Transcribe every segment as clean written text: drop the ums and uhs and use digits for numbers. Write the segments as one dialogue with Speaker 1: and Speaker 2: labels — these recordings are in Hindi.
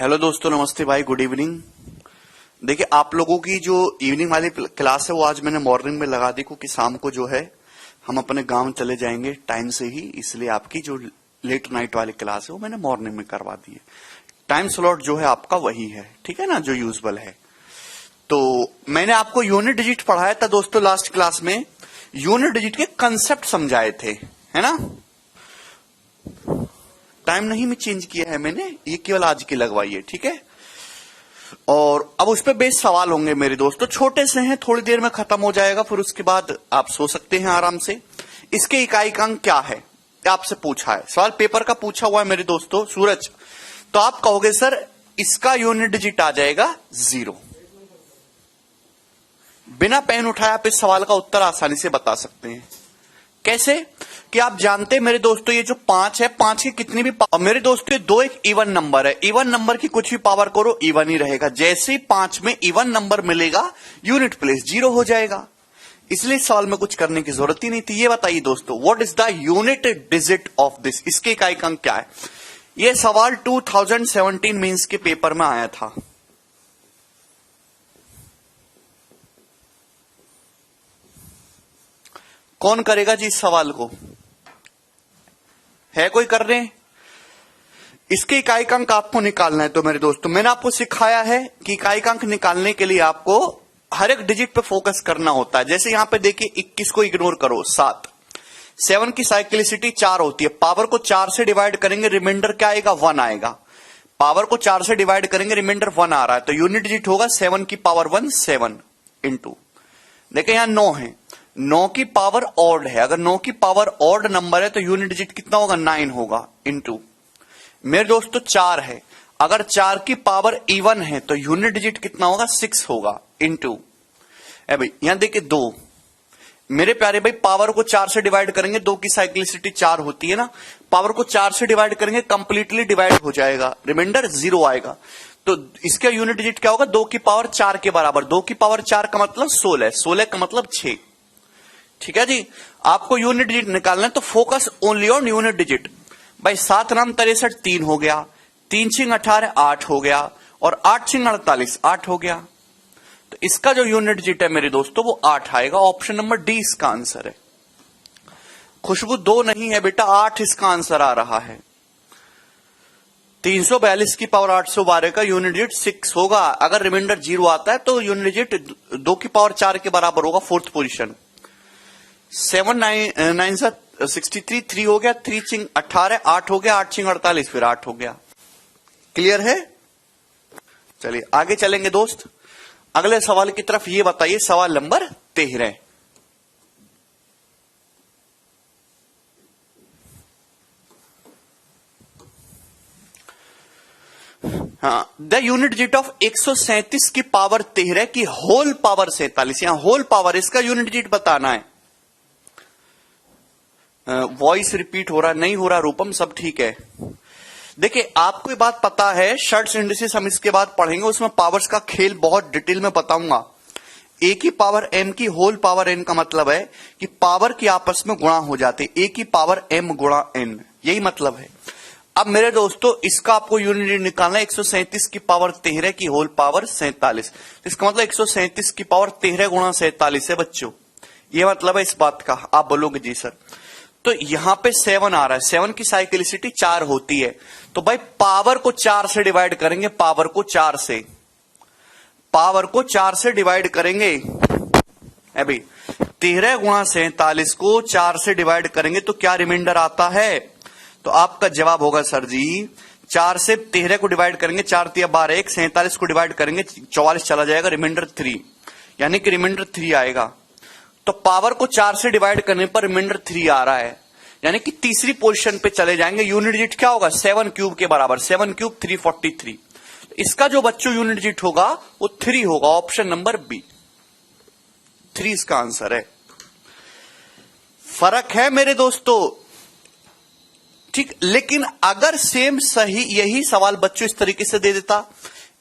Speaker 1: हेलो दोस्तों, नमस्ते भाई, गुड इवनिंग। देखिए, आप लोगों की जो इवनिंग वाली क्लास है वो आज मैंने मॉर्निंग में लगा दी, क्योंकि शाम को जो है हम अपने गांव चले जाएंगे टाइम से ही, इसलिए आपकी जो लेट नाइट वाली क्लास है वो मैंने मॉर्निंग में करवा दी है। टाइम स्लॉट जो है आपका वही है, ठीक है ना, जो यूजुअल है। तो मैंने आपको यूनिट डिजिट पढ़ाया था दोस्तों लास्ट क्लास में, यूनिट डिजिट के कंसेप्ट समझाए थे, है ना। टाइम नहीं में चेंज किया है मैंने, ये केवल आज की लगवाई है, ठीक है। और अब उस पर बेस सवाल होंगे मेरे दोस्तों, छोटे से हैं, थोड़ी देर में खत्म हो जाएगा, फिर उसके बाद आप सो सकते हैं आराम से। इसके इकाईकांक क्या है आपसे पूछा है, सवाल पेपर का पूछा हुआ है मेरे दोस्तों। सूरज, तो आप कहोगे सर इसका यूनिट डिजिट आ जाएगा 0। बिना पेन उठाए आप इस सवाल का उत्तर आसानी से बता सकते हैं। कैसे कि आप जानते हैं मेरे दोस्तों, ये जो 5 है, 5 की कितनी भी और मेरे दोस्तों ये 2 एक इवन नंबर है, इवन नंबर की कुछ भी पावर करो इवन ही रहेगा। जैसे ही 5 में इवन नंबर मिलेगा यूनिट प्लेस 0 हो जाएगा, इसलिए सवाल में कुछ करने की जरूरत ही नहीं थी। ये बताइए दोस्तों, what is the unit digit of this, इसके इकाईकांक क्या है। यह सवाल 2017 मींस के पेपर में आया था। कौन करेगा जी इस सवाल को, है कोई कर रहे हैं। इसके इकाईकांक आपको निकालना है। तो मेरे दोस्तों मैंने आपको सिखाया है कि इकाईकांक निकालने के लिए आपको हर एक डिजिट पे फोकस करना होता है। जैसे यहां पे देखिए 21 को इग्नोर करो, 7 की साइक्लिसिटी 4 होती है, पावर को 4 से डिवाइड करेंगे रिमाइंडर क्या आएगा, 1 आएगा। पावर को 4 से डिवाइड करेंगे रिमाइंडर 1 आ रहा है, तो यूनिट डिजिट होगा 7 की पावर 1 7 इंटू, देखिए यहां 9 है, 9 की पावर ऑड है, अगर 9 की पावर ऑड नंबर है तो यूनिट डिजिट कितना होगा, 9 होगा इंटू। मेरे दोस्तों 4 है, अगर 4 की पावर इवन है तो यूनिट डिजिट कितना होगा, 6 होगा इंटू। भाई यहां देखिए 2, मेरे प्यारे भाई पावर को 4 से डिवाइड करेंगे, 2 की साइक्लिसिटी 4 होती है ना, पावर को 4 से डिवाइड करेंगे कंप्लीटली डिवाइड हो जाएगा, रिमाइंडर 0 आएगा। तो इसका यूनिट डिजिट क्या होगा, 2 की पावर 4 के बराबर, 2 की पावर 4 का मतलब 16, 16 का मतलब 6, ठीक है जी। आपको यूनिट डिजिट निकालना है तो focus only on unit digit. भाई 7 नाम 63 3 हो गया, 3 6 18 8 हो गया, और 8 6 48 8 हो गया। तो इसका जो यूनिट डिजिट है मेरे दोस्तों वो 8 आएगा। ऑप्शन नंबर डी इसका आंसर है। खुशबू 2 नहीं है बेटा, 8 इसका आंसर आ रहा है। 342 की पावर 812 का यूनिट डिजिट 6 होगा। अगर रिमाइंडर 0 आता है तो यूनिट डिजिट 2 की पावर 4 के बराबर होगा, 4th पोजीशन। 7 9 63 3 हो गया, 3 6 18 8 हो गया, 8 6 48 फिर 8 हो गया। क्लियर है। चलिए आगे चलेंगे दोस्त, अगले सवाल की तरफ। ये बताइए सवाल नंबर 13। हाँ, द यूनिट डिजिट ऑफ 137 की पावर 13 की होल पावर 47, यहां होल पावर, इसका यूनिट डिजिट बताना है। वॉइस रिपीट हो रहा, नहीं हो रहा रूपम, सब ठीक है। देखिए आपको ये बात पता है, शर्ट्स इंडिसेस हम इसके बाद पढ़ेंगे, उसमें पावर्स का खेल बहुत डिटेल में बताऊंगा। ए की पावर एम की होल पावर एन का मतलब है कि पावर की आपस में गुणा हो जाते, ए की पावर एम गुणा एन, यही मतलब है। अब मेरे दोस्तों इसका आपको यूनिट निकालना है, 137 की पावर 13 की होल पावर 47, इसका मतलब 137 की पावर 13 गुणा 47 है बच्चों, ये मतलब है इस बात का। आप बोलोगे जी सर, तो यहां पे 7 आ रहा है, 7 की साइक्लिसिटी 4 होती है, तो भाई पावर को 4 से डिवाइड करेंगे, पावर को 4 से डिवाइड करेंगे। अभी 13 गुणा 47 को 4 से डिवाइड करेंगे तो क्या रिमाइंडर आता है, तो आपका जवाब होगा सर जी 4 से 13 को डिवाइड करेंगे, 4 3 12 1, 47 को डिवाइड करेंगे 44 चला जाएगा, रिमाइंडर 3, यानी कि रिमाइंडर 3 आएगा। तो पावर को 4 से डिवाइड करने पर रिमाइंडर 3 आ रहा है, यानी कि तीसरी पोजीशन पे चले जाएंगे। यूनिट डिजिट क्या होगा, 7 क्यूब के बराबर, 7 क्यूब 343। इसका जो बच्चों यूनिट डिजिट होगा वो 3 होगा, ऑप्शन नंबर बी, 3 इसका आंसर है। फर्क है मेरे दोस्तों, ठीक। लेकिन अगर सेम सही यही सवाल बच्चों इस तरीके से दे देता,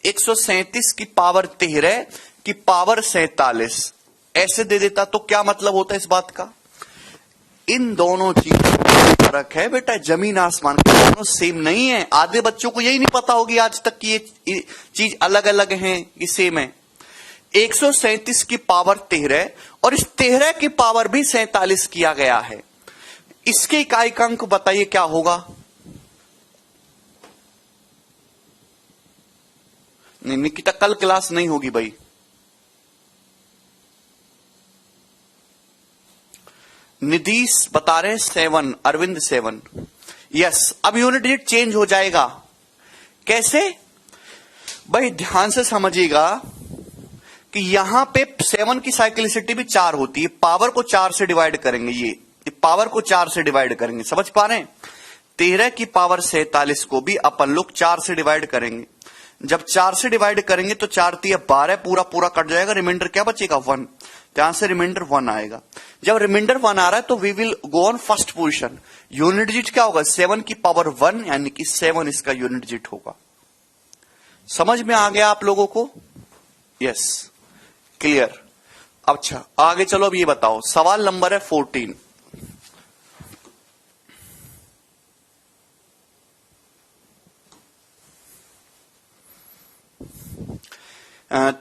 Speaker 1: 137 की पावर 13 की पावर 47 ऐसे दे देता, तो क्या मतलब होता है इस बात का, इन दोनों चीजों में फर्क है बेटा, जमीन आसमान के, दोनों सेम नहीं है। आधे बच्चों को यही नहीं पता होगी आज तक कि ये चीज अलग अलग है कि सेम है। 137 की पावर 13 और इस 13 की पावर भी 47 किया गया है। इसके इकाइकांक बताइए क्या होगा? नहीं निकिता, कल क्लास नहीं होगी भाई। निधीश बता रहे 7, अरविंद 7। यस, अब यूनिट डिजिट चेंज हो जाएगा। कैसे भाई? ध्यान से समझिएगा कि यहां पे 7 की साइक्लिसिटी भी 4 होती है। पावर को 4 से डिवाइड करेंगे, ये पावर को 4 से डिवाइड करेंगे, समझ पा रहे हैं? 13 की पावर 47 को भी अपन लोग 4 से डिवाइड करेंगे। जब 4 से डिवाइड करेंगे तो 4 3 12 पूरा पूरा कट जाएगा, रिमाइंडर क्या बचेगा? 1। यहां से रिमाइंडर 1 आएगा। जब रिमाइंडर 1 आ रहा है तो we will go on first position. Unit digit क्या होगा? 7 की पावर 1, यानी कि 7 इसका यूनिट डिजिट होगा। समझ में आ गया आप लोगों को? Yes, clear. अच्छा आगे चलो, अब ये बताओ, सवाल नंबर है 14।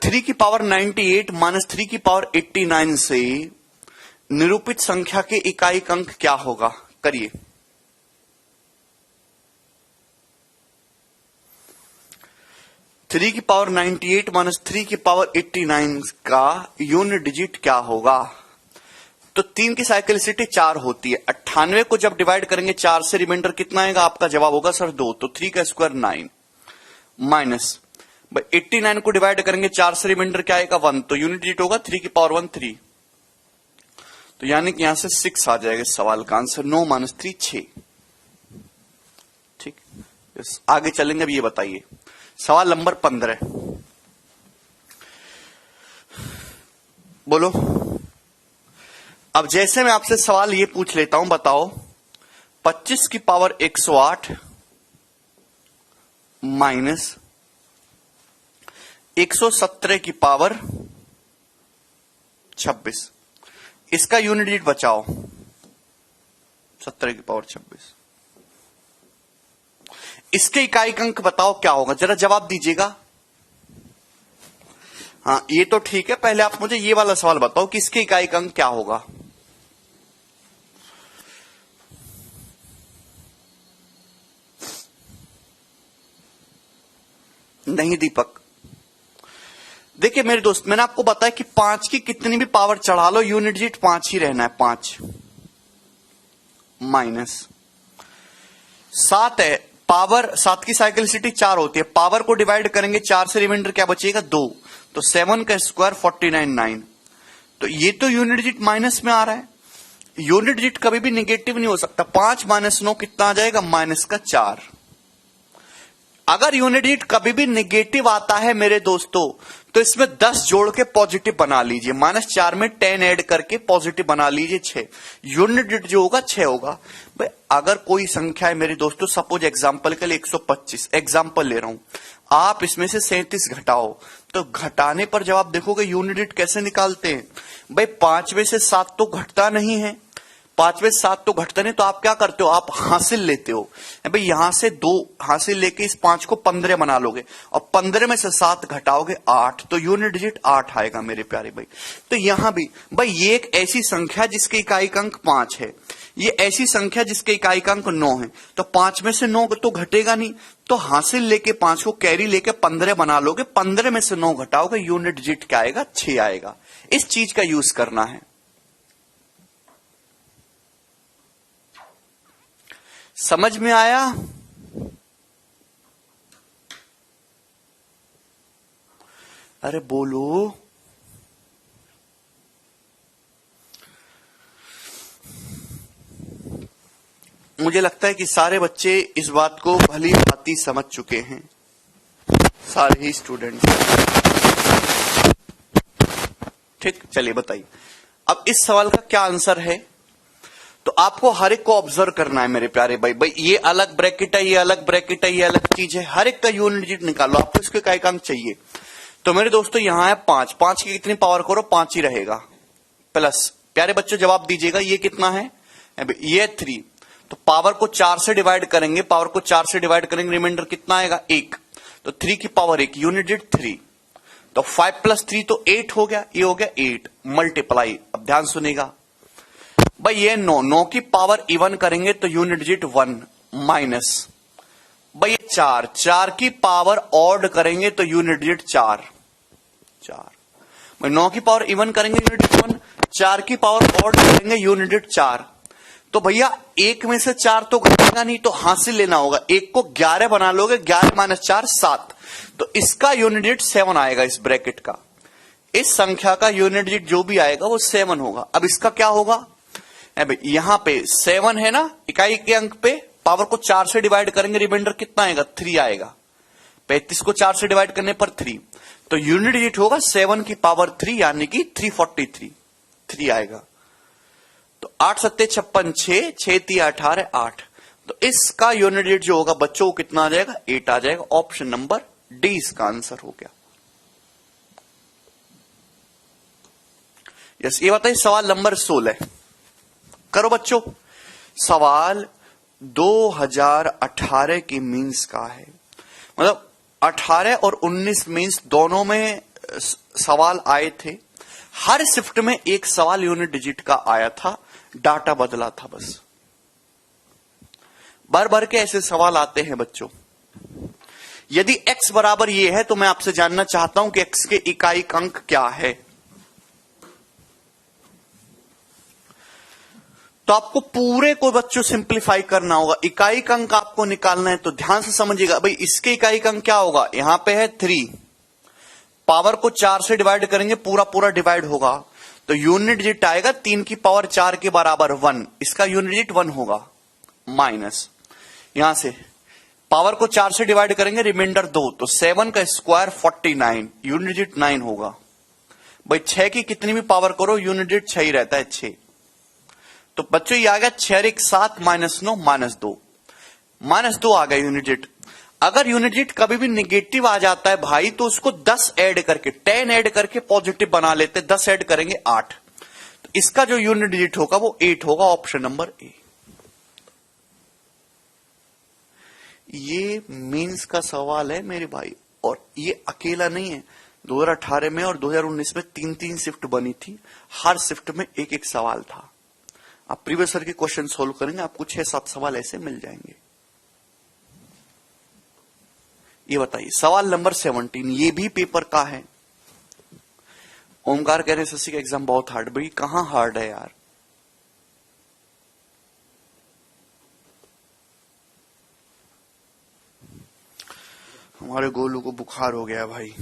Speaker 1: थ्री की पावर 98 माइनस 3 की पावर 89 से निरूपित संख्या के इकाई अंक क्या होगा? करिए। थ्री की पावर 98 माइनस 3 की पावर 89 का यूनिट डिजिट क्या होगा? तो 3 की साइक्लिसिटी 4 होती है। 98 को जब डिवाइड करेंगे 4 से, रिमाइंडर कितना आएगा? आपका जवाब होगा सर 2। तो 3 का स्क्वायर 9 माइनस 89 को डिवाइड करेंगे 4 से, रिमाइंडर क्या आएगा? 1। तो यूनिट डिजिट होगा 3 की पावर 1 3। तो यानी कि यहां से 6 आ जाएगा इस सवाल का आंसर। 9 माइनस 3 6। ठीक, आगे चलेंगे। अब ये बताइए सवाल नंबर 15। बोलो। अब जैसे मैं आपसे सवाल ये पूछ लेता हूं, बताओ 25 की पावर 108 माइनस 117 की पावर 26, इसका यूनिट डिजिट बचाओ। 17 की पावर 26, इसके इकाई अंक बताओ क्या होगा? जरा जवाब दीजिएगा। हाँ ये तो ठीक है, पहले आप मुझे ये वाला सवाल बताओ कि इसके इकाई अंक क्या होगा? नहीं दीपक, देखिए मेरे दोस्त, मैंने आपको बताया कि 5 की कितनी भी पावर चढ़ा लो, यूनिट डिजिट 5 ही रहना है। 5 माइनस 7 है, पावर 7 की साइक्लिसिटी 4 होती है। पावर को डिवाइड करेंगे 4 से, रिमाइंडर क्या बचेगा? 2। तो 7 का स्क्वायर 49 9। तो ये तो यूनिट डिजिट माइनस में आ रहा है। यूनिट डिजिट कभी भी निगेटिव नहीं हो सकता। 5 माइनस 9 कितना आ जाएगा? माइनस का 4। अगर यूनिट डिजिट कभी भी निगेटिव आता है मेरे दोस्तों, तो इसमें 10 जोड़ के पॉजिटिव बना लीजिए। -4 में 10 ऐड करके पॉजिटिव बना लीजिए 6। यूनिट डिजिट जो होगा 6 होगा। भाई अगर कोई संख्या है मेरे दोस्तों, सपोज एग्जांपल के लिए 125 एग्जांपल ले रहा हूं, आप इसमें से 37 घटाओ, तो घटाने पर जब आप देखोगे यूनिट डिजिट कैसे निकालते हैं, भाई 5 में से 7 तो घटता नहीं है, 5 में 7 तो घटता नहीं, तो आप क्या करते हो? आप हासिल लेते हो। भाई यहां से 2 हासिल लेके इस 5 को 15 बना लोगे, और 15 में से 7 घटाओगे 8, तो यूनिट डिजिट 8 आएगा मेरे प्यारे भाई। तो यहां भी भाई ये एक ऐसी संख्या जिसके इकाई अंक 5 है, ये ऐसी संख्या जिसके इकाई अंक 9 है, तो 5 में से 9 तो घटेगा नहीं, तो हासिल लेके 5 को कैरी लेके 15 बना लोगे, 15 में से 9 घटाओगे, यूनिट डिजिट क्या आएगा? 6 आएगा। इस चीज का यूज करना है। समझ में आया? अरे बोलो। मुझे लगता है कि सारे बच्चे इस बात को भली भांति समझ चुके हैं, सारे ही स्टूडेंट्स। ठीक, चलिए बताइए अब इस सवाल का क्या आंसर है। तो आपको हर एक को ऑब्जर्व करना है मेरे प्यारे भाई। भाई ये अलग ब्रैकेट है, ये अलग ब्रैकेट है, ये अलग चीज है, हर एक का यूनिट डिजिट निकालो। आपको इसके इकाई अंक चाहिए। तो मेरे दोस्तों यहां है 5, 5 की कितनी पावर करो? 5 ही रहेगा। प्लस प्यारे बच्चों जवाब दीजिएगा, ये कितना है? ये 3, तो पावर को 4 से डिवाइड करेंगे, पावर को 4 से डिवाइड करेंगे, रिमाइंडर कितना आएगा 1, तो 3 की पावर 1, यूनिट डिजिट 3, तो 5 + 3 तो 8 हो गया, ये हो गया 8 मल्टीप्लाई। अब ध्यान सुनेगा भाई, ये 9 की पावर इवन करेंगे तो यूनिट डिजिट 1 माइनस, भाई ये 4 की पावर ऑड करेंगे तो यूनिट डिजिट 4 भाई 9 की पावर इवन करेंगे यूनिट डिजिट 1, 4 की पावर ऑड करेंगे यूनिट डिजिट 4, तो भैया 1 में से 4 तो घटेगा नहीं, तो हासिल लेना होगा, 1 को 11 बना लोगे, 11 - 4 7, तो इसका यूनिट डिजिट 7 आएगा। इस ब्रैकेट का, इस संख्या का यूनिट डिजिट जो भी आएगा वो 7 होगा। अब इसका क्या होगा, भाई यहां पे 7 है ना, इकाई के अंक पे, पावर को 4 से डिवाइड करेंगे, रिमाइंडर कितना आएगा 3 आएगा, 35 को 4 से डिवाइड करने पर 3, तो यूनिट डिजिट होगा 7 की पावर 3 यानी कि 343 3 आएगा। तो 8 × 7 = 56, 6 × 3 = 18 8, तो इसका यूनिट डिजिट जो होगा बच्चों को कितना आ जाएगा 8 आ जाएगा। ऑप्शन नंबर डी इसका आंसर हो गया। यस, ये बताइए सवाल नंबर 16 करो बच्चों। सवाल 2018 की मीन्स का है, मतलब 18 और 19 मीन्स दोनों में सवाल आए थे। हर शिफ्ट में एक सवाल यूनिट डिजिट का आया था, डाटा बदला था बस। भर भर के ऐसे सवाल आते हैं बच्चों। यदि x बराबर ये है तो मैं आपसे जानना चाहता हूं कि x के इकाई अंक क्या है। तो आपको पूरे को बच्चों सिंप्लीफाई करना होगा। इकाई अंक आपको निकालना है तो ध्यान से समझिएगा भाई, इसके इकाई अंक क्या होगा, यहां पे है 3, पावर को 4 से डिवाइड करेंगे, पूरा पूरा डिवाइड होगा, तो यूनिट डिजिट आएगा 3 की पावर 4 के बराबर 1, इसका यूनिट डिजिट 1 होगा, माइनस यहां से पावर को 4 से डिवाइड करेंगे, रिमाइंडर 2, तो 7 का स्क्वायर 49, यूनिट डिजिट 9 होगा। भाई 6 की कितनी भी पावर करो यूनिट डिजिट 6 ही रहता है, 6। तो बच्चों ये आ गया 6 × 7 -9 -2, -2 आ गया यूनिट डिजिट। अगर यूनिट डिजिट कभी भी निगेटिव आ जाता है भाई, तो उसको 10 ऐड करके, 10 ऐड करके पॉजिटिव बना लेते, 10 ऐड करेंगे 8, तो इसका जो यूनिट डिजिट होगा वो 8 होगा। Option number A. ये मीन्स का सवाल है मेरे भाई, और ये अकेला नहीं है। 2018 में और 2019 में 3-3 शिफ्ट बनी थी, हर शिफ्ट में एक एक सवाल था। आप प्रीवियस ईयर के क्वेश्चन सोल्व करेंगे, आपको 6-7 सवाल ऐसे मिल जाएंगे। ये बताइए सवाल नंबर 17, ये भी पेपर का है। ओमकार कह रहे शशि का एग्जाम बहुत हार्ड, भाई कहां हार्ड है यार। हमारे गोलू को बुखार हो गया भाई,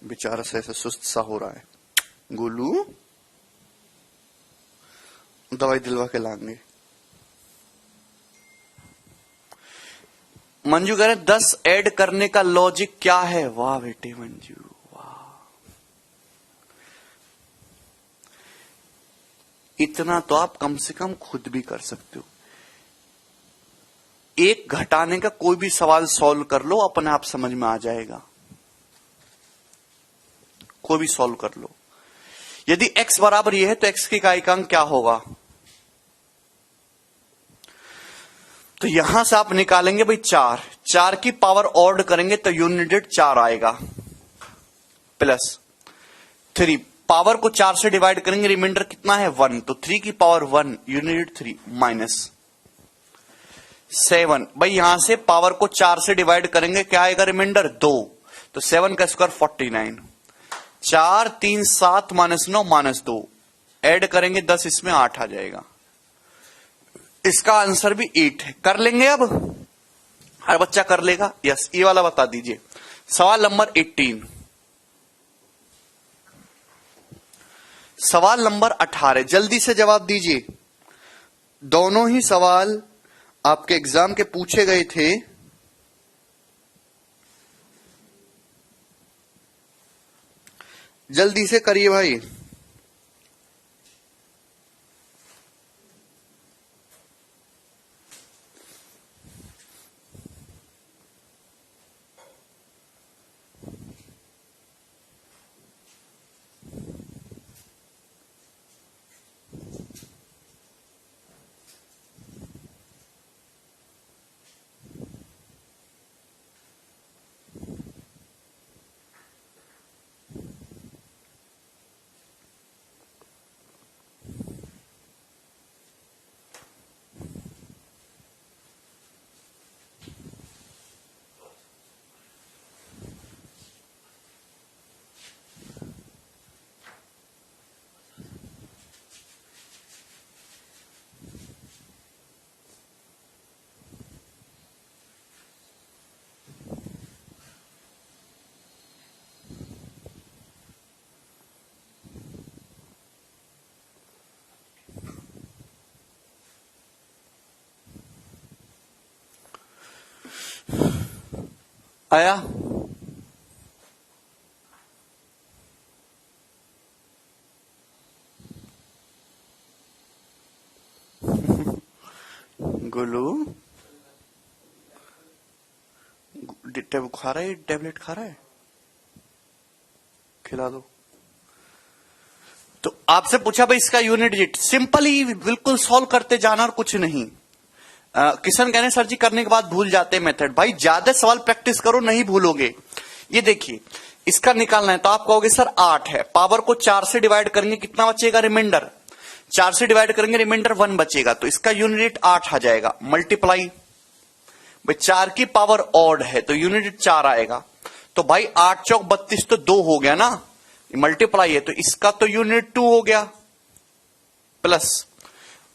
Speaker 1: बेचारा से ऐसे सुस्त सा हो रहा है। गोलू दवाई दिलवा के लाएंगे। मंजू कह रहे 10 ऐड करने का लॉजिक क्या है। वाह बेटे मंजू वाह, इतना तो आप कम से कम खुद भी कर सकते हो। एक घटाने का कोई भी सवाल सॉल्व कर लो, अपने आप समझ में आ जाएगा। कोई भी सॉल्व कर लो। यदि x बराबर ये है तो x की इकाई अंक क्या होगा, तो यहां से आप निकालेंगे भाई 4 की पावर ऑड करेंगे तो यूनिट डिजिट 4 आएगा, प्लस 3 पावर को 4 से डिवाइड करेंगे, रिमाइंडर कितना है 1, तो 3 की पावर 1 यूनिट डिजिट 3, माइनस 7 भाई यहां से पावर को 4 से डिवाइड करेंगे, क्या आएगा रिमाइंडर 2, तो 7 का स्क्वायर 49, 4 3 7 -9 -2 ऐड करेंगे 10, इसमें 8 आ जाएगा। इसका आंसर भी 8 है। कर लेंगे अब, हर बच्चा कर लेगा। यस, ये वाला बता दीजिए। सवाल नंबर 18, सवाल नंबर 18 जल्दी से जवाब दीजिए। दोनों ही सवाल आपके एग्जाम के पूछे गए थे। जल्दी से करिए भाई। आया? गुलू खा रहा है, टेबलेट खा रहा है, खिला दो। तो आपसे पूछा भाई इसका यूनिट डिजिट, सिंपली बिल्कुल सॉल्व करते जाना और कुछ नहीं। किशन कहने सर जी करने के बाद भूल जाते हैं मेथड। भाई ज्यादा सवाल प्रैक्टिस करो, नहीं भूलोगे। ये देखिए, इसका निकालना है तो आप कहोगे सर 8 है, पावर को 4 से डिवाइड करेंगे कितना बचेगा, रिमाइंडर। 4 से डिवाइड करेंगे रिमाइंडर 1 बचेगा, तो इसका यूनिट 8 आ जाएगा। मल्टीप्लाई, भाई 4 की पावर ऑड है तो यूनिट 4 आएगा। तो भाई 8 चौक 32 तो 2 हो गया ना, मल्टीप्लाई है तो इसका तो यूनिट 2 हो गया। प्लस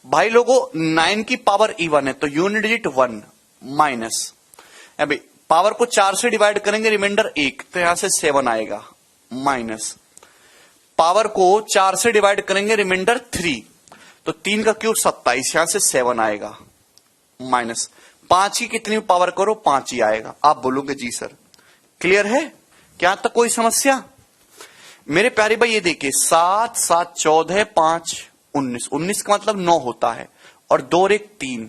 Speaker 1: भाई लोगों 9 की पावर इवन है तो यूनिट डिजिट 1 माइनस, अभी पावर को 4 से डिवाइड करेंगे रिमाइंडर 1 तो यहां से 7 आएगा, माइनस पावर को 4 से डिवाइड करेंगे रिमाइंडर 3 तो 3 का क्यूब 27, यहां से 7 आएगा, माइनस 5 की कितनी पावर करो 5 ही आएगा। आप बोलोगे जी सर क्लियर है क्या, तक कोई समस्या? मेरे प्यारे भाई ये देखिए 7 7 14 5 19, 19 का मतलब 9 होता है और 2 और 1 3,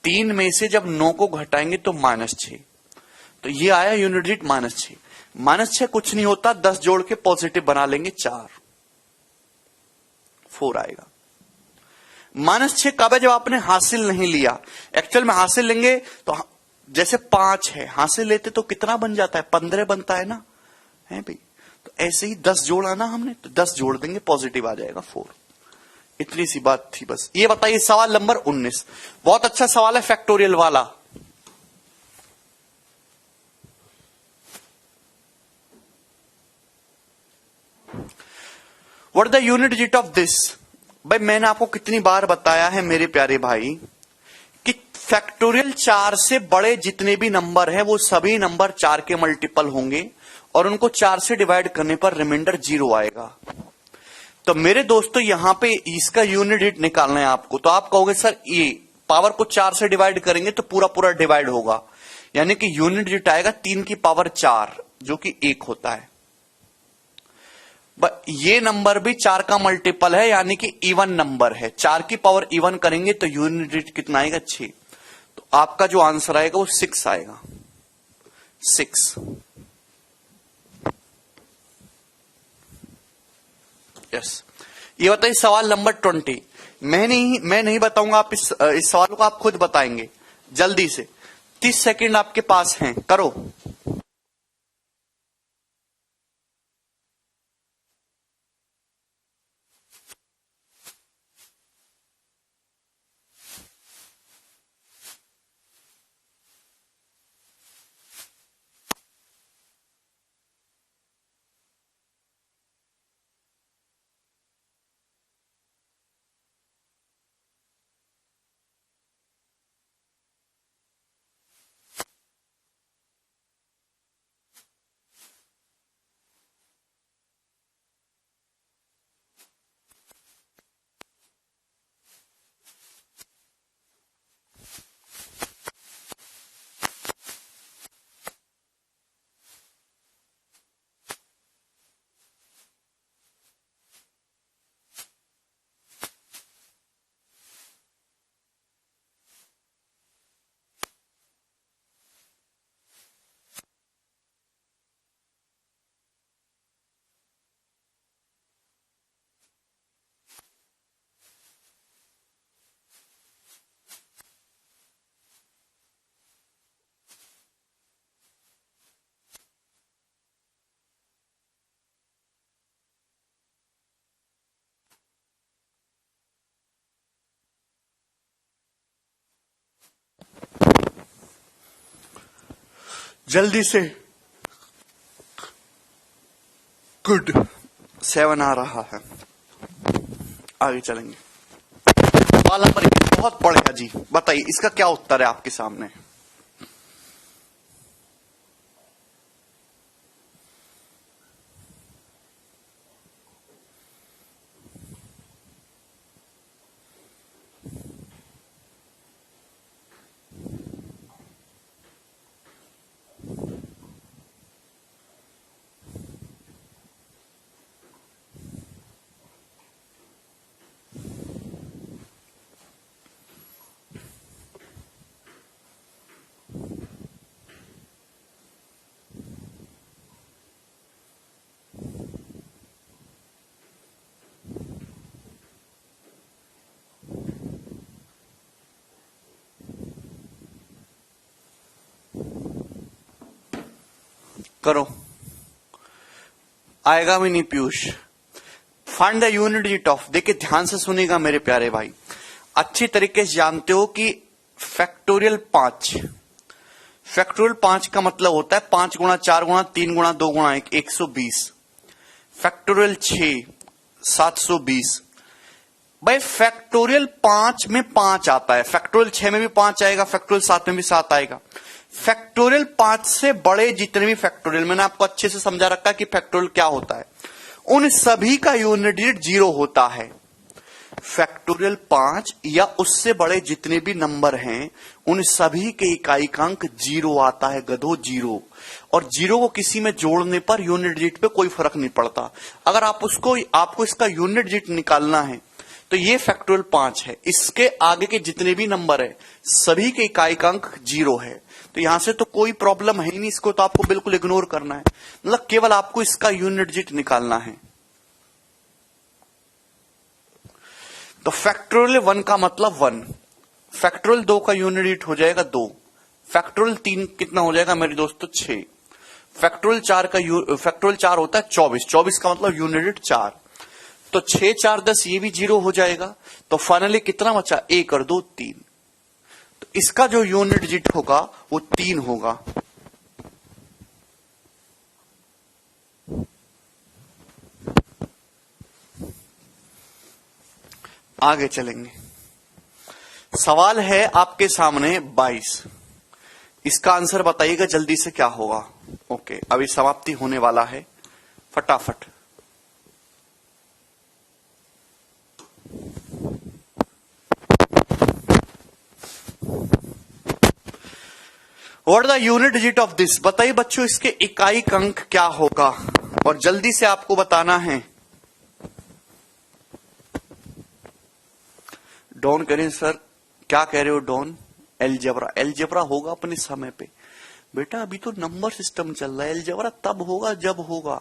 Speaker 1: 3 में से जब 9 को घटाएंगे तो -6, तो ये आया यूनिट डिजिट -6। -6 कुछ नहीं होता, 10 जोड़ के पॉजिटिव बना लेंगे 4 आएगा। -6 कब है, जब आपने हासिल नहीं लिया। एक्चुअल में हासिल लेंगे तो जैसे 5 है, हासिल लेते तो कितना बन जाता है, 15 बनता है ना, है भाई। तो ऐसे ही 10 जोड़ा ना हमने, तो 10 जोड़ देंगे पॉजिटिव आ जाएगा 4। इतनी सी बात थी बस। ये बताइए सवाल नंबर 19, बहुत अच्छा सवाल है फैक्टोरियल वाला। What the unit digit of this. भाई मैंने आपको कितनी बार बताया है मेरे प्यारे भाई कि फैक्टोरियल 4 से बड़े जितने भी नंबर हैं वो सभी नंबर 4 के मल्टीपल होंगे और उनको 4 से डिवाइड करने पर रिमाइंडर 0 आएगा। तो मेरे दोस्तों यहां पे इसका यूनिट डिजिट निकालना है आपको, तो आप कहोगे सर ये पावर को 4 से डिवाइड करेंगे तो पूरा पूरा डिवाइड होगा, यानी कि यूनिट डिजिट आएगा 3 की पावर 4 जो कि 1 होता है। ये नंबर भी 4 का मल्टीपल है, यानी कि इवन नंबर है, 4 की पावर इवन करेंगे तो यूनिट डिजिट कितना आएगा 6। तो आपका जो आंसर आएगा वो 6 आएगा, 6। यस। ये बताइए सवाल नंबर 20। मैं नहीं बताऊंगा, आप इस सवाल को आप खुद बताएंगे जल्दी से। 30 सेकंड आपके पास हैं, करो। जल्दी से। गुड, 7 आ रहा है, आगे चलेंगे। सवाल नंबर 1 बहुत बढ़िया जी, बताइए इसका क्या उत्तर है आपके सामने। करो, आएगा भी नहीं Piyush. Find the unit digit of, देखिए ध्यान से सुनिएगा मेरे प्यारे भाई, अच्छी तरीके से जानते हो कि फैक्टोरियल 5, फैक्टोरियल 5 का मतलब होता है 5 गुणा 4 गुणा 3 गुणा 2 गुणा 1, 120। फैक्टोरियल 6 720। भाई फैक्टोरियल 5 में 5 आता है, फैक्टोरियल 6 में भी 5 आएगा, फैक्टोरियल 7 में भी 7 आएगा। फैक्टोरियल 5 से बड़े जितने भी फैक्टोरियल, मैंने आपको अच्छे से समझा रखा है कि फैक्टोरियल क्या होता है, उन सभी का यूनिट डिजिट 0 होता है। फैक्टोरियल 5 या उससे बड़े जितने भी नंबर हैं उन सभी के इकाईकांक 0 आता है, गधो 0। और 0 को किसी में जोड़ने पर यूनिट डिजिट पे कोई फर्क नहीं पड़ता। अगर आपको इसका यूनिट डिजिट निकालना है तो ये फैक्टोरियल 5 है, इसके आगे के जितने भी नंबर है सभी के इकाईकांक 0 है। तो यहां से तो कोई प्रॉब्लम है ही नहीं, इसको तो आपको बिल्कुल इग्नोर करना है, मतलब केवल आपको इसका यूनिट डिजिट निकालना है। तो फैक्टोरियल 1 का मतलब 1, फैक्टोरियल 2 का यूनिट डिजिट हो जाएगा 2, फैक्टोरियल 3 कितना हो जाएगा मेरे दोस्तों 6, फैक्टोरियल 4 होता है 24, 24 का मतलब यूनिट डिजिट 4, तो 6 4 10 ये भी 0 हो जाएगा। तो फाइनली कितना बचा, 1 और 2 3, तो इसका जो यूनिट डिजिट होगा वो 3 होगा। आगे चलेंगे, सवाल है आपके सामने 22, इसका आंसर बताइएगा जल्दी से क्या होगा। ओके, अभी समाप्ति होने वाला है, फटाफट। What the unit digit of this, बताइए बच्चों इसके इकाई अंक क्या होगा, और जल्दी से आपको बताना है। डॉन करें सर, क्या कह रहे हो डॉन? एलजेब्रा, एलजेब्रा होगा अपने समय पे बेटा, अभी तो नंबर सिस्टम चल रहा है, एलजेब्रा तब होगा जब होगा,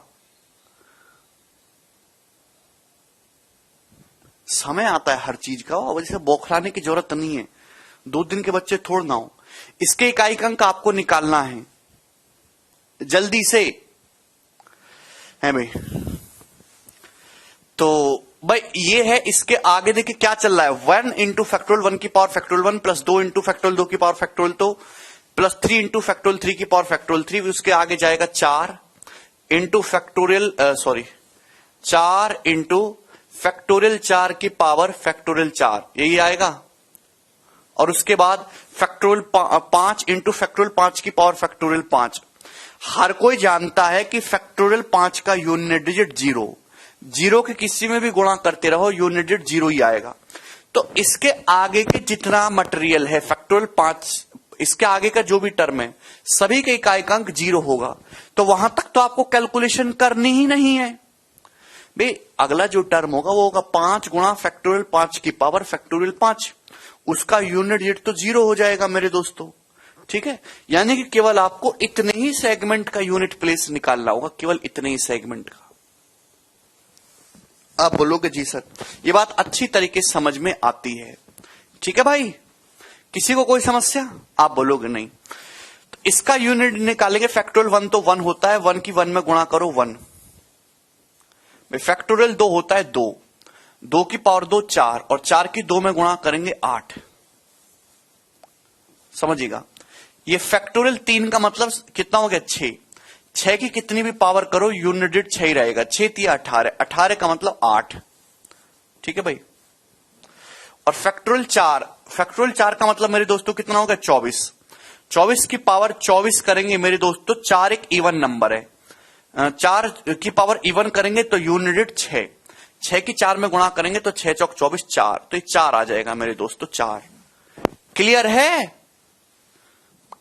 Speaker 1: समय आता है हर चीज का, वजह से बौखलाने की जरूरत नहीं है, 2 दिन के बच्चे थोड़ ना हो। इसके इकाई अंक आपको निकालना है जल्दी से, है भाई। तो भाई ये है, इसके आगे देखिए क्या चल रहा है, 1 इंटू फैक्टोरियल 1 की power factorial 1 plus 2 into factorial 2 की power factorial 2 plus 3 into factorial 3 की पावर फैक्टोरियल 3, उसके आगे जाएगा 4 इंटू फैक्टोरियल 4 इंटू फैक्टोरियल 4 की पावर फैक्टोरियल 4, यही आएगा। और उसके बाद फैक्टोरियल 5 इंटू फैक्टोरियल 5 की पावर फैक्टोरियल 5। हर कोई जानता है कि फैक्टोरियल 5 का यूनिट डिजिट 0, 0 के किसी में भी गुणा करते रहो यूनिट डिजिट 0 ही आएगा। तो इसके आगे के जितना मटेरियल है फैक्टोरियल 5, इसके आगे का जो भी टर्म है सभी के इकाईकांक 0 होगा, तो वहां तक तो आपको कैलकुलेशन करनी ही नहीं है भाई। अगला जो टर्म होगा वो होगा 5 गुणा फैक्टोरियल 5 की पावर फैक्टोरियल 5, उसका यूनिट डिजिट तो 0 हो जाएगा मेरे दोस्तों, ठीक है। यानी कि केवल आपको इतने ही सेगमेंट का यूनिट प्लेस निकालना होगा, केवल इतने ही सेगमेंट का। आप बोलोगे जी सर ये बात अच्छी तरीके से समझ में आती है, ठीक है भाई, किसी को कोई समस्या? आप बोलोगे नहीं। तो इसका यूनिट निकालेंगे, फैक्टोरियल 1 तो 1 होता है, 1 की 1 में गुणा करो 1, फैक्टोरियल 2 होता है 2, 2 की पावर 2 4, और 4 की 2 में गुणा करेंगे 8, समझिएगा। ये फैक्टोरियल 3 का मतलब कितना हो गया 6, 6 की कितनी भी पावर करो यूनिट डिजिट 6 ही रहेगा, 6 3 18, 18 का मतलब 8, ठीक है भाई। और फैक्टोरियल 4 का मतलब मेरे दोस्तों कितना होगा 24, 24 की पावर 24 करेंगे मेरे दोस्तों, 4 एक इवन नंबर है, 4 की पावर इवन करेंगे तो यूनिट डिजिट 6, 6 की 4 में गुणा करेंगे तो 6 चौक 24 4, तो ये 4 आ जाएगा मेरे दोस्तों 4। क्लियर है?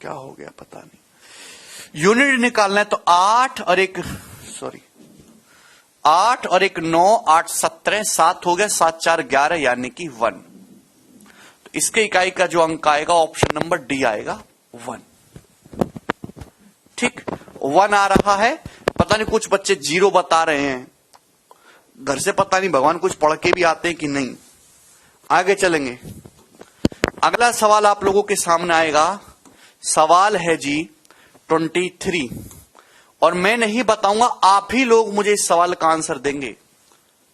Speaker 1: क्या हो गया पता नहीं। यूनिट निकालना है तो 8 और 1 9, 8 17, 7 हो गया, 7 4 11 यानी कि 1। तो इसके इकाई का जो अंक आएगा ऑप्शन नंबर डी आएगा 1, ठीक। 1 आ रहा है, पता नहीं कुछ बच्चे 0 बता रहे हैं, घर से पता नहीं भगवान कुछ पढ़ के भी आते हैं कि नहीं। आगे चलेंगे, अगला सवाल आप लोगों के सामने आएगा, सवाल है जी 23, और मैं नहीं बताऊंगा, आप ही लोग मुझे इस सवाल का आंसर देंगे,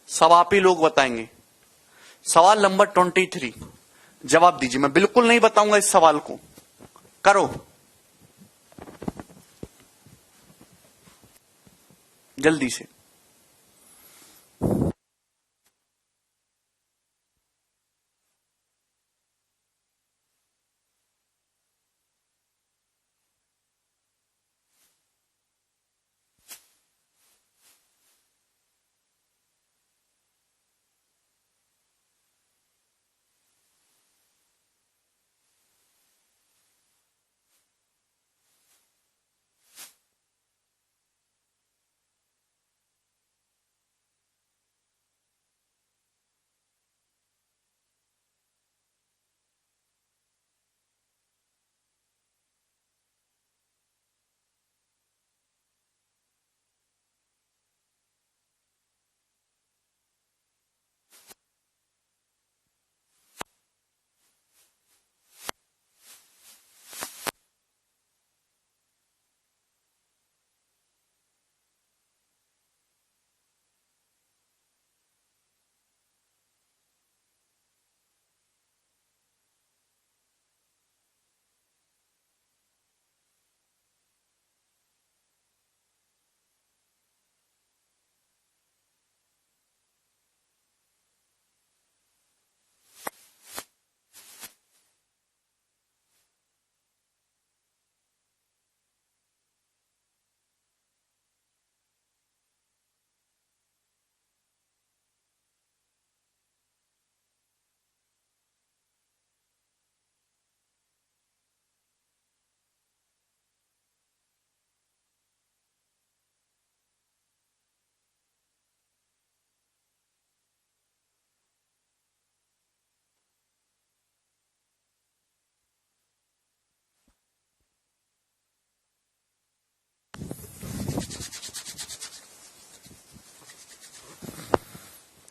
Speaker 1: सब आप ही लोग बताएंगे। सवाल नंबर 23 जवाब दीजिए। मैं बिल्कुल नहीं बताऊंगा इस सवाल को। करो जल्दी से।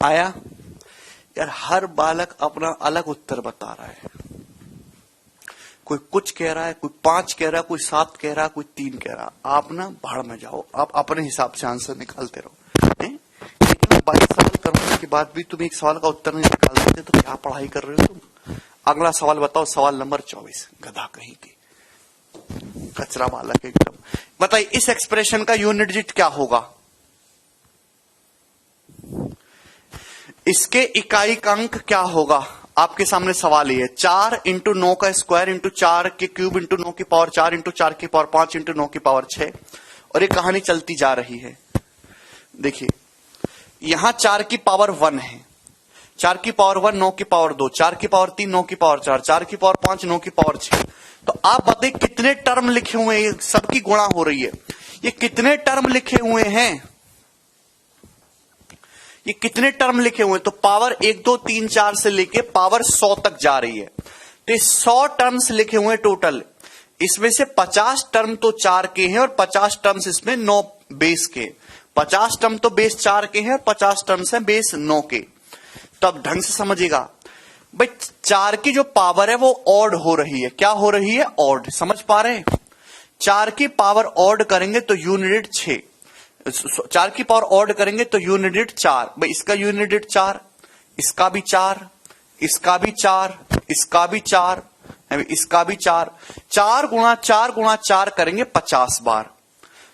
Speaker 1: आया यार, हर बालक अपना अलग उत्तर बता रहा है। कोई कुछ कह रहा है, कोई 5 कह रहा है, कोई 7 कह रहा है, कोई 3 कह रहा है। आप ना भाड़ में जाओ, आप अपने हिसाब से आंसर निकालते रहो। इतना 22 सवाल करने के बाद भी तुम एक सवाल का उत्तर नहीं निकाल सकते तो क्या पढ़ाई कर रहे हो तुम। अगला सवाल बताओ, सवाल नंबर 24। गधा कहीं की, कचरा बालक एकदम। बताइए इस एक्सप्रेशन का यूनिट डिजिट क्या होगा। इसके इकाई का अंक क्या होगा, आपके सामने सवाल ही है। 4 इंटू 9 का स्क्वायर इंटू 4 के क्यूब इंटू 9 की पावर 4 इंटू 4 की पावर 5 इंटू 9 की पावर 6। और ये कहानी चलती जा रही है। देखिए यहां 4 की पावर 1 है, 4 की पावर 1 9 की पावर 2, 4 की पावर 3 9 की पावर 4, 4 की पावर 5 9 की पावर 6। तो आप बताइए कितने टर्म लिखे हुए हैं, सबकी गुणा हो रही है। ये कितने टर्म लिखे हुए हैं, ये कितने टर्म लिखे हुए हैं। तो पावर 1 2 3 4 से लेके पावर 100 तक जा रही है। तो 100 टर्म्स लिखे हुए हैं टोटल। इसमें से 50 टर्म तो 4 के हैं और 50 टर्म्स इसमें 9 बेस के। 50 टर्म तो बेस 4 के हैं और 50 टर्म्स हैं बेस 9 के। तो अब ढंग से समझिएगा भाई, 4 की जो पावर है वो ऑड हो रही है। क्या हो रही है, ऑड। समझ पा रहे हैं। 4 की पावर ऑड करेंगे तो यूनिट 6, 4 की पावर ऑड करेंगे तो यूनिट 4। भाई इसका यूनिट 4, इसका भी 4, इसका भी 4, इसका भी 4, इसका भी 4। 4 गुणा 4 गुणा 4 करेंगे 50 बार।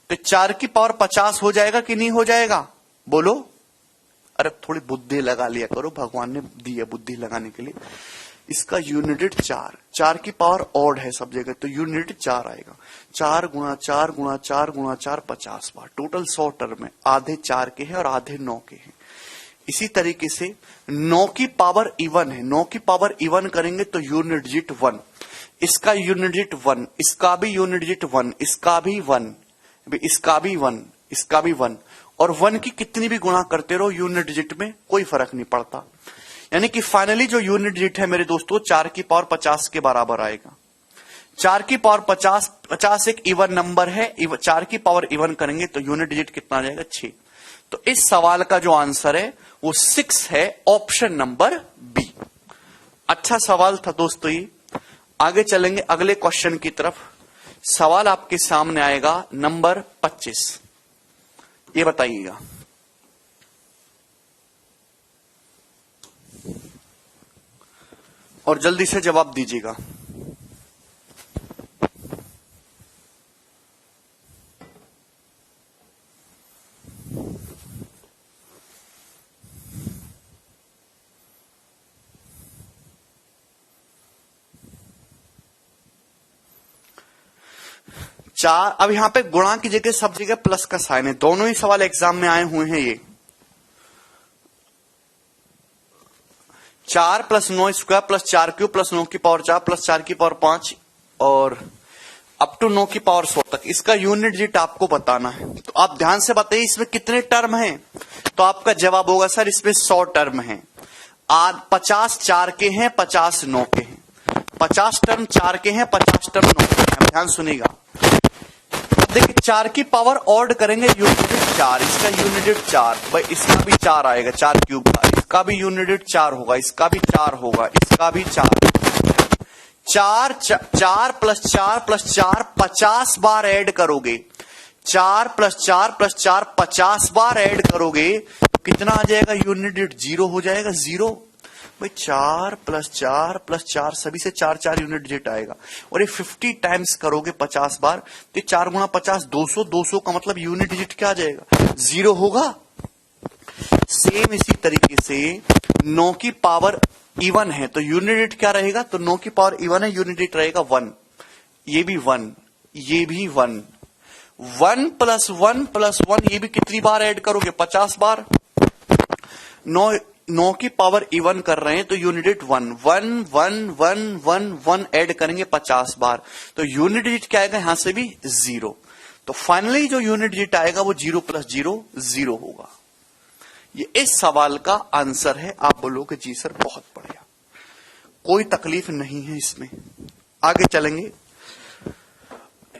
Speaker 1: तो 4 की पावर 50 हो जाएगा कि नहीं हो जाएगा, बोलो। अरे थोड़ी बुद्धि लगा लिया करो, भगवान ने दी है बुद्धि लगाने के लिए। इसका यूनिट 4, 4 की पावर ऑड है सब जगह, तो यूनिट 4 आएगा। 4 गुणा 4 गुणा 4 गुणा 4 50 बार। टोटल 100 टर्म है, आधे 4 के हैं और आधे 9 के हैं। इसी तरीके से 9 की पावर इवन है, 9 की पावर इवन करेंगे तो यूनिट डिजिट 1, इसका यूनिट डिजिट 1, इसका भी यूनिट डिजिट 1, इसका भी 1, इसका भी 1, इसका भी 1। और 1 की कितनी भी गुणा करते रहो यूनिट डिजिट में कोई फर्क नहीं पड़ता। यानी कि फाइनली जो यूनिट डिजिट है मेरे दोस्तों 4 की पावर 50 के बराबर आएगा। 4 की पावर 50, 50 एक इवन नंबर है, 4 की पावर इवन करेंगे तो यूनिट डिजिट कितना आ जाएगा, 6। तो इस सवाल का जो आंसर है वो 6 है, ऑप्शन नंबर बी। अच्छा सवाल था दोस्तों ये। आगे चलेंगे अगले क्वेश्चन की तरफ। सवाल आपके सामने आएगा नंबर 25। ये बताइएगा। और जल्दी से जवाब दीजिएगा। चार, अब यहां पे गुणा की जगह सब जगह प्लस का साइन है। दोनों ही सवाल एग्जाम में आए हुए हैं। ये 4 + 9 स्क्वायर प्लस 4 क्यूब प्लस 9 की पावर 4 प्लस 4 की पावर 5 और अप टू 9 की पावर 100 तक, इसका यूनिट डिजिट आपको बताना है। तो आप ध्यान से बताइए इसमें कितने टर्म हैं। तो आपका जवाब होगा सर इसमें 100 टर्म हैं। 50 4 के हैं, 50 9 के हैं। 50 टर्म 4 के हैं, 50 टर्म 9 के हैं। ध्यान सुनिएगा। देखिए 4 की पावर ऑड करेंगे, यूनिट 4, इसका यूनिट 4, भाई इसका भी 4 आएगा, 4 क्यूब का, इसका भी यूनिट 4 होगा, इसका भी 4 होगा, इसका भी 4। 4 4 + 4 + 4 50 बार ऐड करोगे। 4 + 4 + 4 50 बार ऐड करोगे तो कितना आ जाएगा? यूनिट डिजिट 0 हो जाएगा। 0 भाई 4 + 4 + 4 सभी से 4 4 यूनिट डिजिट आएगा। और ये 50 टाइम्स करोगे 50 बार तो 4 × 50 200, 200 का मतलब यूनिट डिजिट क्या आ जाएगा? 0 होगा। सेम इसी तरीके से 9 की पावर इवन है तो यूनिट डिजिट क्या रहेगा? तो 9 की पावर इवन है, यूनिट डिजिट रहेगा 1। ये भी 1, ये भी 1। 1 + 1 + 1 ये भी कितनी बार ऐड करोगे? 50 बार। 9 की पावर इवन कर रहे हैं तो यूनिट डिजिट 1 1 1 1 1 1 ऐड करेंगे 50 बार तो यूनिट डिजिट क्या आएगा? यहां से भी 0। तो फाइनली जो यूनिट डिजिट आएगा वो 0 + 0 0 होगा। ये इस सवाल का आंसर है। आप बोलोगे जी सर बहुत बढ़िया, कोई तकलीफ नहीं है इसमें। आगे चलेंगे।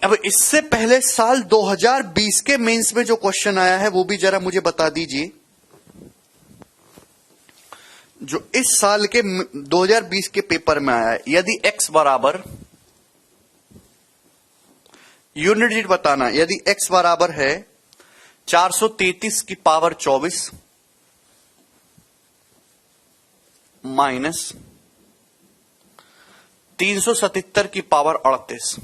Speaker 1: अब इससे पहले साल 2020 के मेंस में जो क्वेश्चन आया है वो भी जरा मुझे बता दीजिए। जो इस साल के 2020 के पेपर में आया है, यदि x बराबर, यूनिट डिजिट बताना, यदि x बराबर है 433 की पावर 24 माइनस 377 की पावर 38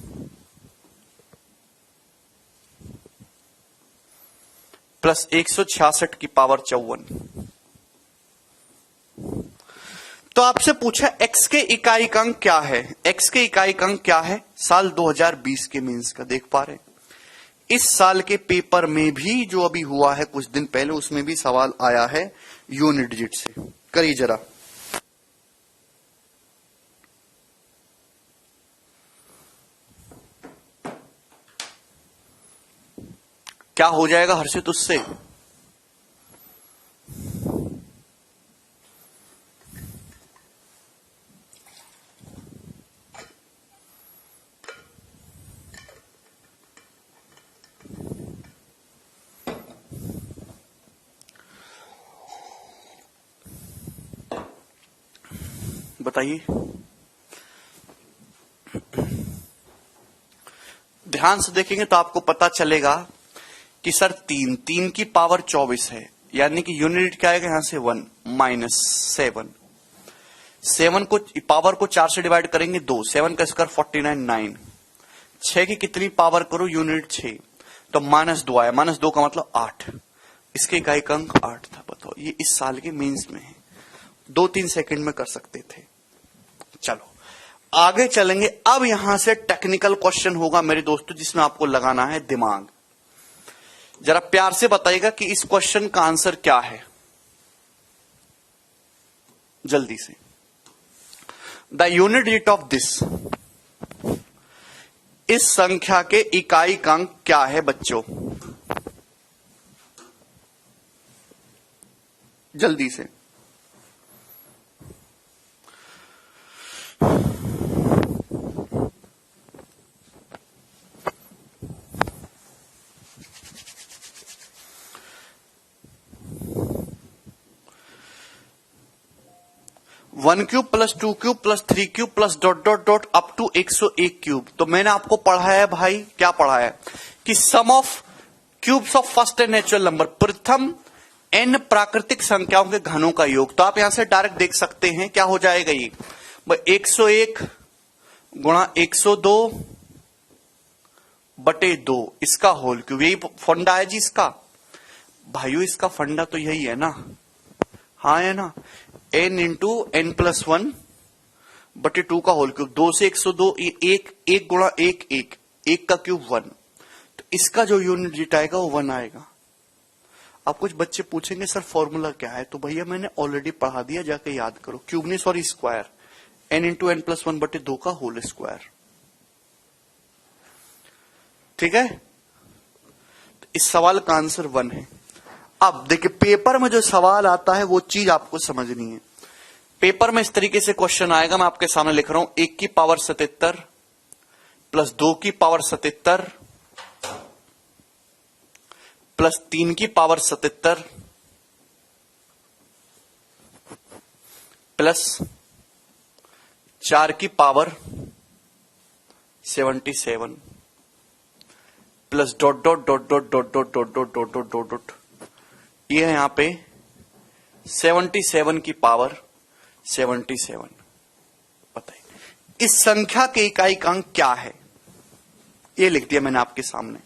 Speaker 1: प्लस 166 की पावर 54। तो आपसे पूछा x के इकाई अंक क्या है? x के इकाई अंक क्या है? साल 2020 के मीन्स का देख पा रहे हैं। इस साल के पेपर में भी जो अभी हुआ है कुछ दिन पहले, उसमें भी सवाल आया है यूनिट डिजिट से। करिए जरा। क्या हो जाएगा हर्षित उससे? बताइए। ध्यान से देखेंगे तो आपको पता चलेगा कि सर 3 की पावर 24 है, यानी कि यूनिट क्या आएगा? यहां से 1 माइनस 7। 7 को पावर को 4 से डिवाइड करेंगे 2, 7 का स्क्वायर 49 9। 6 की कितनी पावर करो? यूनिट 6, तो -2 आया। -2 का मतलब 8। इसके इकाई अंक 8 था। बताओ, ये इस साल के मेंस में है। 2-3 सेकंड में कर सकते थे। चलो आगे चलेंगे। अब यहां से टेक्निकल क्वेश्चन होगा मेरे दोस्तों, जिसमें आपको लगाना है दिमाग। जरा प्यार से बताइएगा कि इस क्वेश्चन का आंसर क्या है, जल्दी से। The unit digit of this, इस संख्या के इकाई अंक क्या है बच्चों? जल्दी से। 1 cube plus 2 cube plus 3 cube plus dot dot dot up to 101 cube. तो मैंने आपको पढ़ाया है भाई, क्या पढ़ाया है कि sum of cubes of first n natural number, प्रथम n प्राकृतिक संख्याओं के घनों का योग। तो आप यहां से डायरेक्ट देख सकते हैं क्या हो जाएगा, ये 101 गुणा 102 बटे 2 इसका होल क्यूब। यही फंडा है जी इसका भाइयों, इसका फंडा तो यही है ना, हाँ है ना, n इंटू n प्लस 1 बटे 2 का होल क्यूब। 2 से 102, एक गुणा एक का क्यूब 1। तो इसका जो यूनिट डिजिट आएगा वो 1 आएगा। अब कुछ बच्चे पूछेंगे सर फॉर्मूला क्या है, तो भैया मैंने ऑलरेडी पढ़ा दिया, जाके याद करो। क्यूब नहीं sorry square, n into n plus 1 बटे 2 का होल स्क्वायर। ठीक है, तो इस सवाल का आंसर 1 है। अब देखिए पेपर में जो सवाल आता है वो चीज आपको समझनी है। पेपर में इस तरीके से क्वेश्चन आएगा, मैं आपके सामने लिख रहा हूं, 1 की पावर 77 प्लस 2 की पावर 77 प्लस 3 की पावर 77 प्लस 4 की power 77 plus dot dot dot dot dot dot dot dot dot dot dot dot, ये है यहां पे 77 की पावर 77। बताइए इस संख्या के इकाई का अंक क्या है, ये लिख दिया मैंने आपके सामने।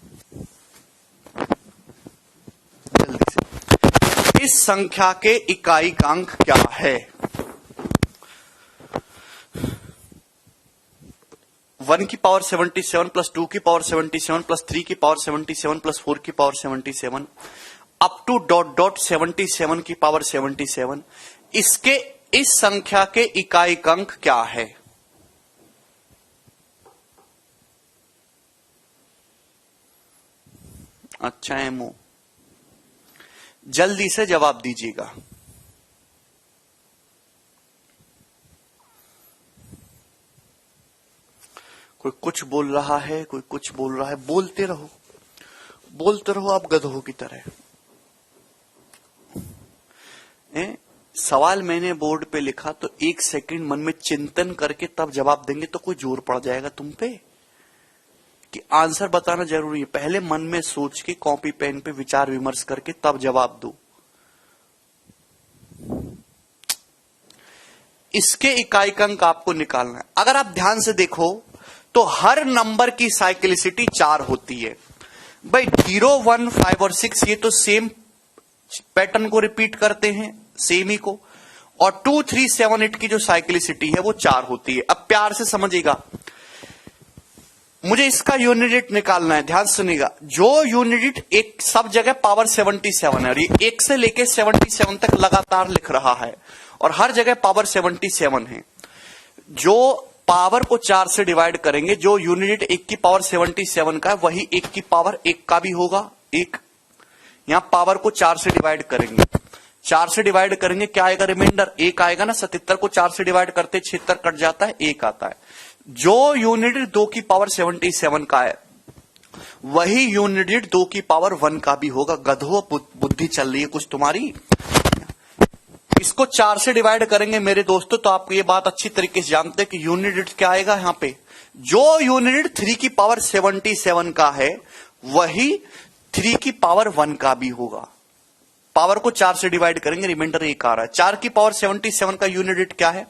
Speaker 1: जल्दी से, इस संख्या के इकाई का अंक क्या है? 1 की पावर 77 प्लस 2 की पावर 77 प्लस 3 की पावर 77 प्लस 4 की power 77 up to dot dot 77 की पावर 77, इसके इस संख्या के इकाई का अंक क्या है? अच्छा एमओ, जल्दी से जवाब दीजिएगा। कोई कुछ बोल रहा है, कोई कुछ बोल रहा है, बोलते रहो, बोलते रहो आप गधों की तरह। सवाल मैंने बोर्ड पे लिखा तो 1 सेकंड मन में चिंतन करके तब जवाब देंगे तो कोई जोर पड़ जाएगा तुम पे कि आंसर बताना जरूरी है। पहले मन में सोच के कॉपी पेन पे विचार विमर्श करके तब जवाब दो। इसके इकाई का अंक आपको निकालना है। अगर आप ध्यान से देखो तो हर नंबर की साइक्लिसिटी 4 होती है भाई। 0, 1, 5 और 6 ये तो सेम पैटर्न को रिपीट करते हैं, सेम ही को। और 2, 3, 7, 8 की जो साइक्लिसिटी है वो 4 होती है। अब प्यार से समझिएगा, मुझे इसका यूनिट निकालना है, ध्यान सुनिएगा। जो यूनिट एक सब जगह पावर 77 है और ये 1 से लेके 77 तक लगातार लिख रहा है और हर जगह पावर 77 है। जो पावर को 4 से डिवाइड करेंगे, जो यूनिट 1 की पावर 77 का है वही 1 की पावर 1 का भी होगा। एक यहां पावर को 4 से डिवाइड करेंगे, 4 से डिवाइड करेंगे क्या आएगा? रिमाइंडर 1 आएगा ना। 77 को 4 से डिवाइड करते 76 कट जाता है, 1 आता है। जो यूनिट 2 की पावर 77 का है वही यूनिट 2 की पावर 1 का भी होगा। गधो, बुद्धि चल रही है कुछ तुम्हारी। इसको 4 से डिवाइड करेंगे मेरे दोस्तों तो आप ये बात अच्छी तरीके से जानते हैं कि यूनिट क्या आएगा यहां पे। जो यूनिट 3 की पावर 77 का है वही 3 की पावर 1 का भी होगा। पावर को 4 से डिवाइड करेंगे, रिमाइंडर 1 आ रहा है। 4 की पावर 77 का यूनिट क्या है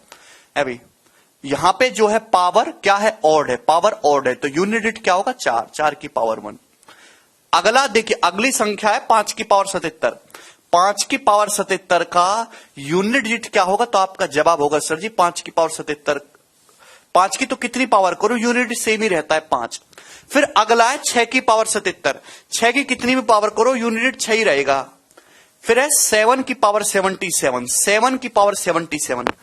Speaker 1: अभी? यहां पे जो है पावर क्या है? ऑड है, पावर ऑड है, तो यूनिट क्या होगा? 4, 4 की पावर 1। अगला देखिए, अगली संख्या है 5 की पावर 77। 5 की पावर 77 का यूनिट डिजिट क्या होगा? तो आपका जवाब होगा सर जी 5 की पावर 77। 5 की तो कितनी पावर करो, यूनिट सेम ही रहता है 5। फिर अगला है 6 की पावर 77। 6 की कितनी भी पावर करो यूनिट 6 ही रहेगा। फिर है 7 की पावर 77। 7 की पावर 77,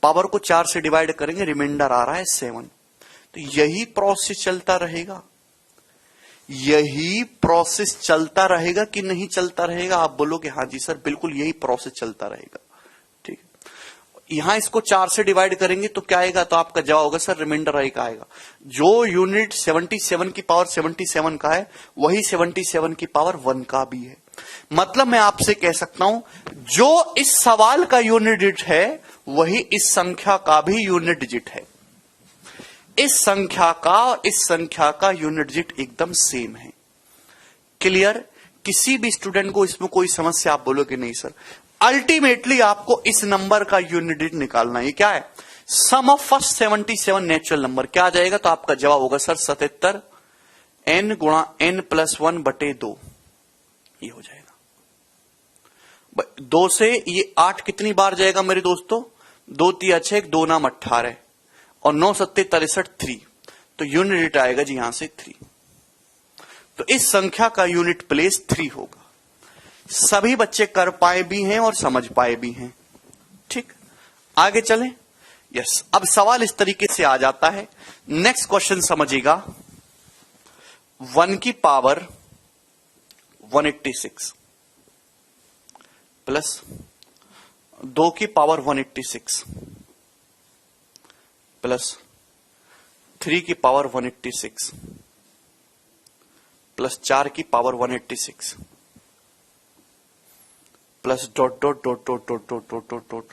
Speaker 1: पावर को 4 से डिवाइड करेंगे, रिमाइंडर आ रहा है 7। तो यही प्रोसेस चलता रहेगा, यही प्रोसेस चलता रहेगा कि नहीं चलता रहेगा? आप बोलोगे हाँ जी सर बिल्कुल यही प्रोसेस चलता रहेगा। ठीक है, यहां इसको 4 से डिवाइड करेंगे तो क्या आएगा? तो आपका जवाब होगा सर रिमाइंडर 1 आएगा। जो यूनिट 77 की पावर 77 का है वही 77 की पावर 1 का भी है। मतलब मैं आपसे कह सकता हूं, जो इस सवाल का यूनिट डिजिट है वही इस संख्या का भी यूनिट डिजिट है। इस संख्या का और इस संख्या का यूनिट डिजिट एकदम सेम है। क्लियर? किसी भी स्टूडेंट को इसमें कोई समस्या आप बोलोगे नहीं सर। अल्टीमेटली आपको इस नंबर का यूनिट डिजिट निकालना है। क्या है? Sum of first 77 natural number. क्या आ जाएगा? तो आपका जवाब होगा सर 77 n गुणा n प्लस 1 बटे 2। ये हो जाएगा। 2 से ये 8 कितनी बार जाएगा मेरे दोस्तों? 2 3 6 2 नाम 18 और 9 7 63 3। तो यूनिट डिजिट आएगा जी यहां से 3। तो इस संख्या का यूनिट प्लेस 3 होगा। सभी बच्चे कर पाए भी हैं और समझ पाए भी हैं। ठीक, आगे चलें। यस, अब सवाल इस तरीके से आ जाता है। नेक्स्ट क्वेश्चन समझिएगा। 1 की पावर 186 प्लस 2 की पावर 186 प्लस 3 की पावर 186 प्लस 4 की power 186 plus dot dot dot dot dot dot dot dot dot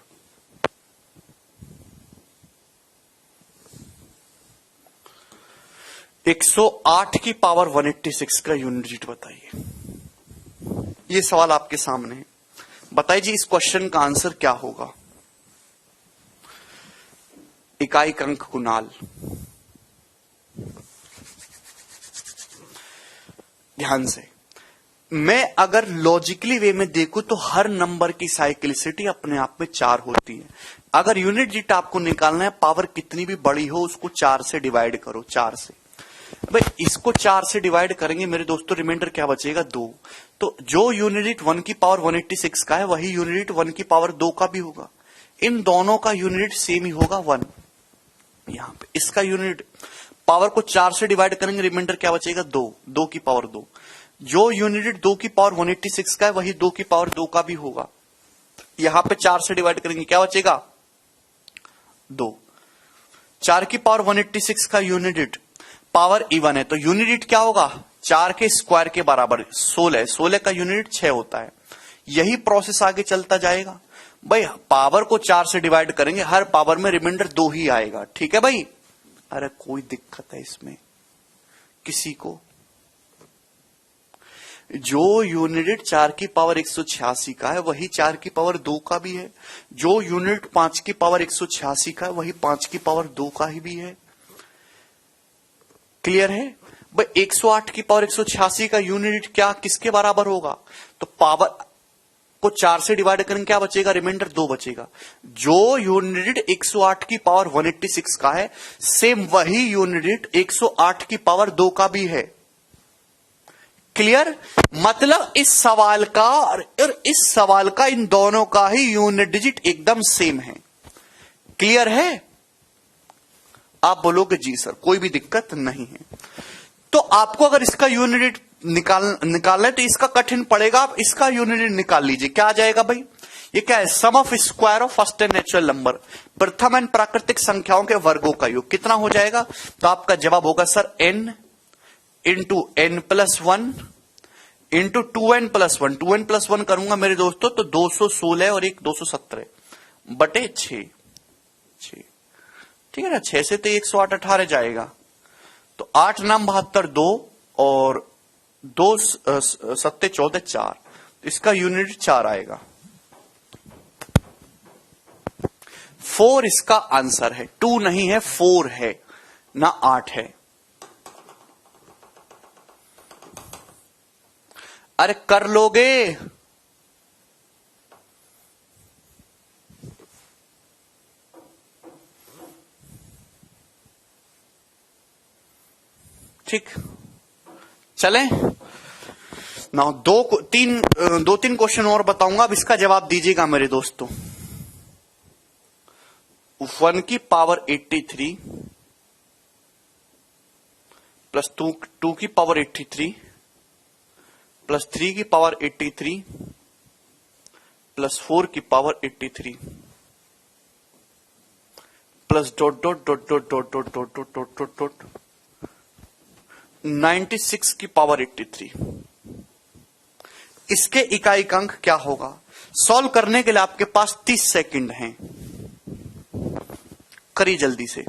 Speaker 1: 108 की पावर 186 का यूनिट डिजिट बताइए। ये सवाल आपके सामने है। बताइए जी इस क्वेश्चन का आंसर क्या होगा। इकाई अंक गुणाल। ध्यान से, मैं अगर लॉजिकली वे में देखूं तो हर नंबर की साइक्लिसिटी अपने आप में 4 होती है। अगर यूनिट डिजिट आपको निकालना है, पावर कितनी भी बड़ी हो उसको 4 से डिवाइड करो। 4 से भाई इसको 4 से डिवाइड करेंगे मेरे दोस्तों, रिमाइंडर क्या बचेगा? 2। तो जो यूनिट डिजिट 1 की पावर 186 का है वही यूनिट डिजिट 1 की पावर 2 का भी होगा। इन दोनों का यूनिट सेम ही होगा 1। यहां पे इसका यूनिट पावर को 4 से डिवाइड करेंगे, रिमाइंडर क्या बचेगा? 2। 2 की पावर 2। जो यूनिट 2 की पावर 186 का है वही 2 की पावर 2 का भी होगा। यहां पे 4 से डिवाइड करेंगे, क्या बचेगा? 2। 4 की पावर 186 का यूनिट पावर इवन है, तो यूनिट क्या होगा? 4 के स्क्वायर के बराबर 16। 16 का यूनिट 6 होता है। यही प्रोसेस आगे चलता जाएगा। भाई पावर को 4 से डिवाइड करेंगे, हर पावर में रिमाइंडर 2 ही आएगा। ठीक है भाई? अरे कोई दिक्कत है इसमें किसी को? जो यूनिट 4 की पावर 186 का है वही 4 की पावर 2 का भी है। जो यूनिट 5 की पावर 186 का है वही 5 की पावर 2 का ही भी है। क्लियर है भाई? 108 की पावर 186 का यूनिट क्या किसके बराबर होगा? तो पावर को 4 से डिवाइड करेंगे, क्या बचेगा? रिमाइंडर 2 बचेगा। जो यूनिट 108 की पावर 186 का है सेम वही यूनिट 108 की पावर 2 का भी है। क्लियर? मतलब इस सवाल का और इस सवाल का इन दोनों का ही यूनिट डिजिट एकदम सेम है। क्लियर है? आप बोलोगे जी सर कोई भी दिक्कत नहीं है। तो आपको अगर इसका यूनिट निकालना है तो इसका कठिन पड़ेगा। आप इसका यूनिट निकाल लीजिए। क्या आ जाएगा भाई? ये क्या है? Sum of square of first n natural number, प्रथम एंड प्राकृतिक संख्याओं के वर्गों का योग। कितना हो जाएगा? तो आपका जवाब होगा sir n into n plus 1 into 2n plus 1। 2n plus 1 करूंगा मेरे दोस्तों तो 216 और एक 217 बटे 6। ठीक है ना? 6 से तो 108 18 जाएगा। तो 8 नाम 72 2 और 2 7 14 4। इसका यूनिट 4 आएगा। 4 इसका आंसर है। 2 नहीं है, 4 है ना 8 है। अरे कर लोगे? ठीक, चले ना। दो तीन क्वेश्चन और बताऊंगा, अब इसका जवाब दीजिएगा मेरे दोस्तों। 1 की पावर 83 प्लस 2 की पावर 83 प्लस 3 की पावर 83 प्लस 4 की power 83 plus dot dot dot dot dot dot dot dot dot dot dot 96 की पावर 83। इसके इकाई अंक क्या होगा? सॉल्व करने के लिए आपके पास 30 सेकंड हैं, करिए जल्दी से।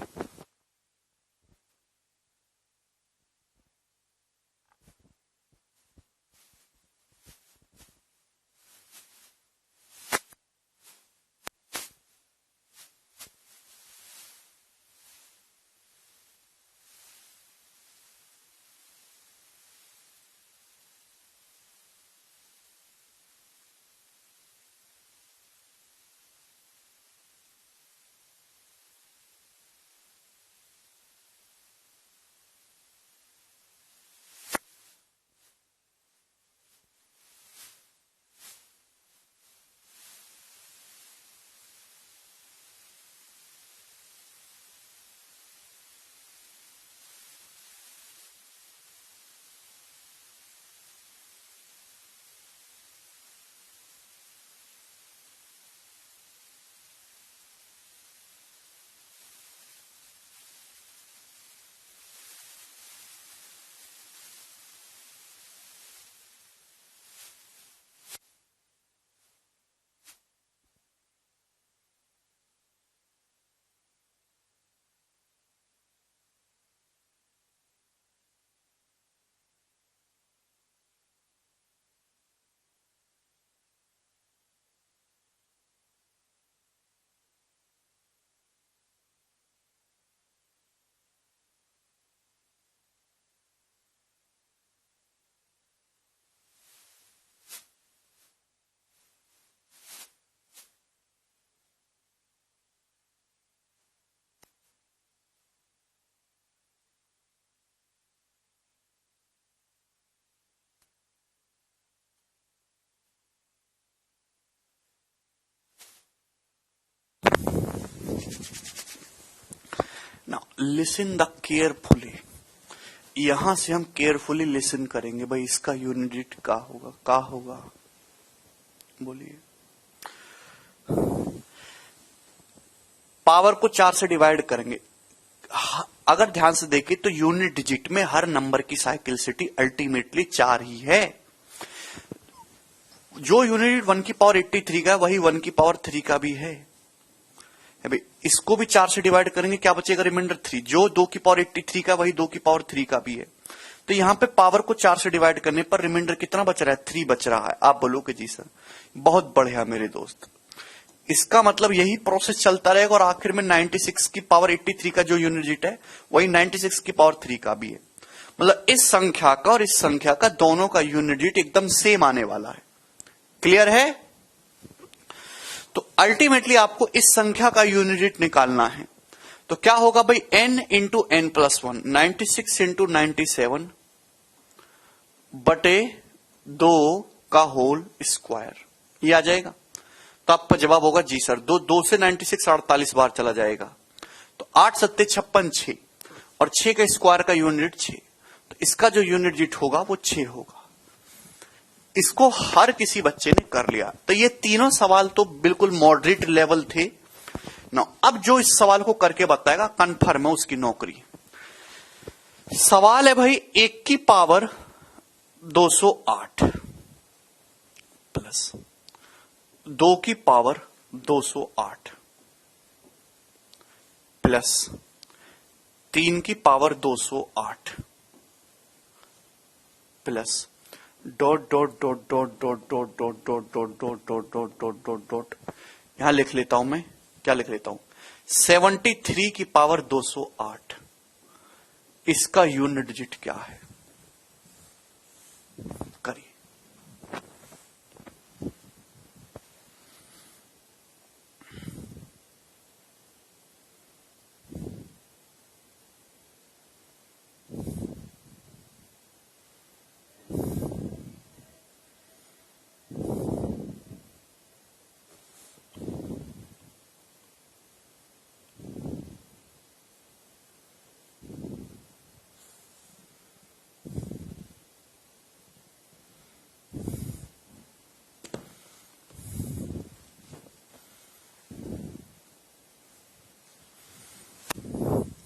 Speaker 1: Now listen the carefully. यहां से हम केयरफुली लिसन करेंगे, भाई इसका यूनिट क्या होगा, क्या होगा, बोलिए। पावर को 4 से डिवाइड करेंगे। अगर ध्यान से देखिए तो यूनिट डिजिट में हर नंबर की साइक्लिसिटी अल्टीमेटली 4 ही है। जो यूनिट 1 की पावर 83 का है वही 1 की पावर 3 का भी है। भाई इसको भी 4 से डिवाइड करेंगे, क्या बचेगा? रिमाइंडर 3। जो 2 की पावर 83 का वही 2 की पावर 3 का भी है। तो यहां पे पावर को 4 से डिवाइड करने पर रिमाइंडर कितना बच रहा है? 3 बच रहा है। आप बोलोगे जी सर बहुत बढ़िया मेरे दोस्त। इसका मतलब यही प्रोसेस चलता रहेगा और आखिर में 96 की पावर 83 का जो यूनिट डिजिट है वही 96 की पावर 3 का भी है। मतलब इस संख्या का और इस संख्या का दोनों का यूनिट डिजिट एकदम सेम आने वाला है। क्लियर है? तो अल्टीमेटली आपको इस संख्या का यूनिट डिजिट निकालना है। तो क्या होगा भाई? n into n plus 1, 96 into 97 बटे 2 का होल स्क्वायर, ये आ जाएगा। तो आपका जवाब होगा जी सर। 2 से 96 48 बार चला जाएगा, तो 8 सत्ते 56 6, और 6 का स्क्वायर का यूनिट 6, तो इसका जो यूनिट डिजिट होगा वो 6 होगा। इसको हर किसी बच्चे ने कर लिया। तो ये तीनों सवाल तो बिल्कुल मॉडरेट लेवल थे ना। अब जो इस सवाल को करके बताएगा कन्फर्म है उसकी नौकरी। सवाल है भाई 1 की पावर 208 प्लस 2 की पावर 208 प्लस 3 की power 208 plus dot dot dot dot dot dot dot dot dot dot dot dot dot dot dot, यहां लिख लेता हूं मैं, क्या लिख लेता हूं? 73 की पावर 208, इसका यूनिट डिजिट क्या है? करिए।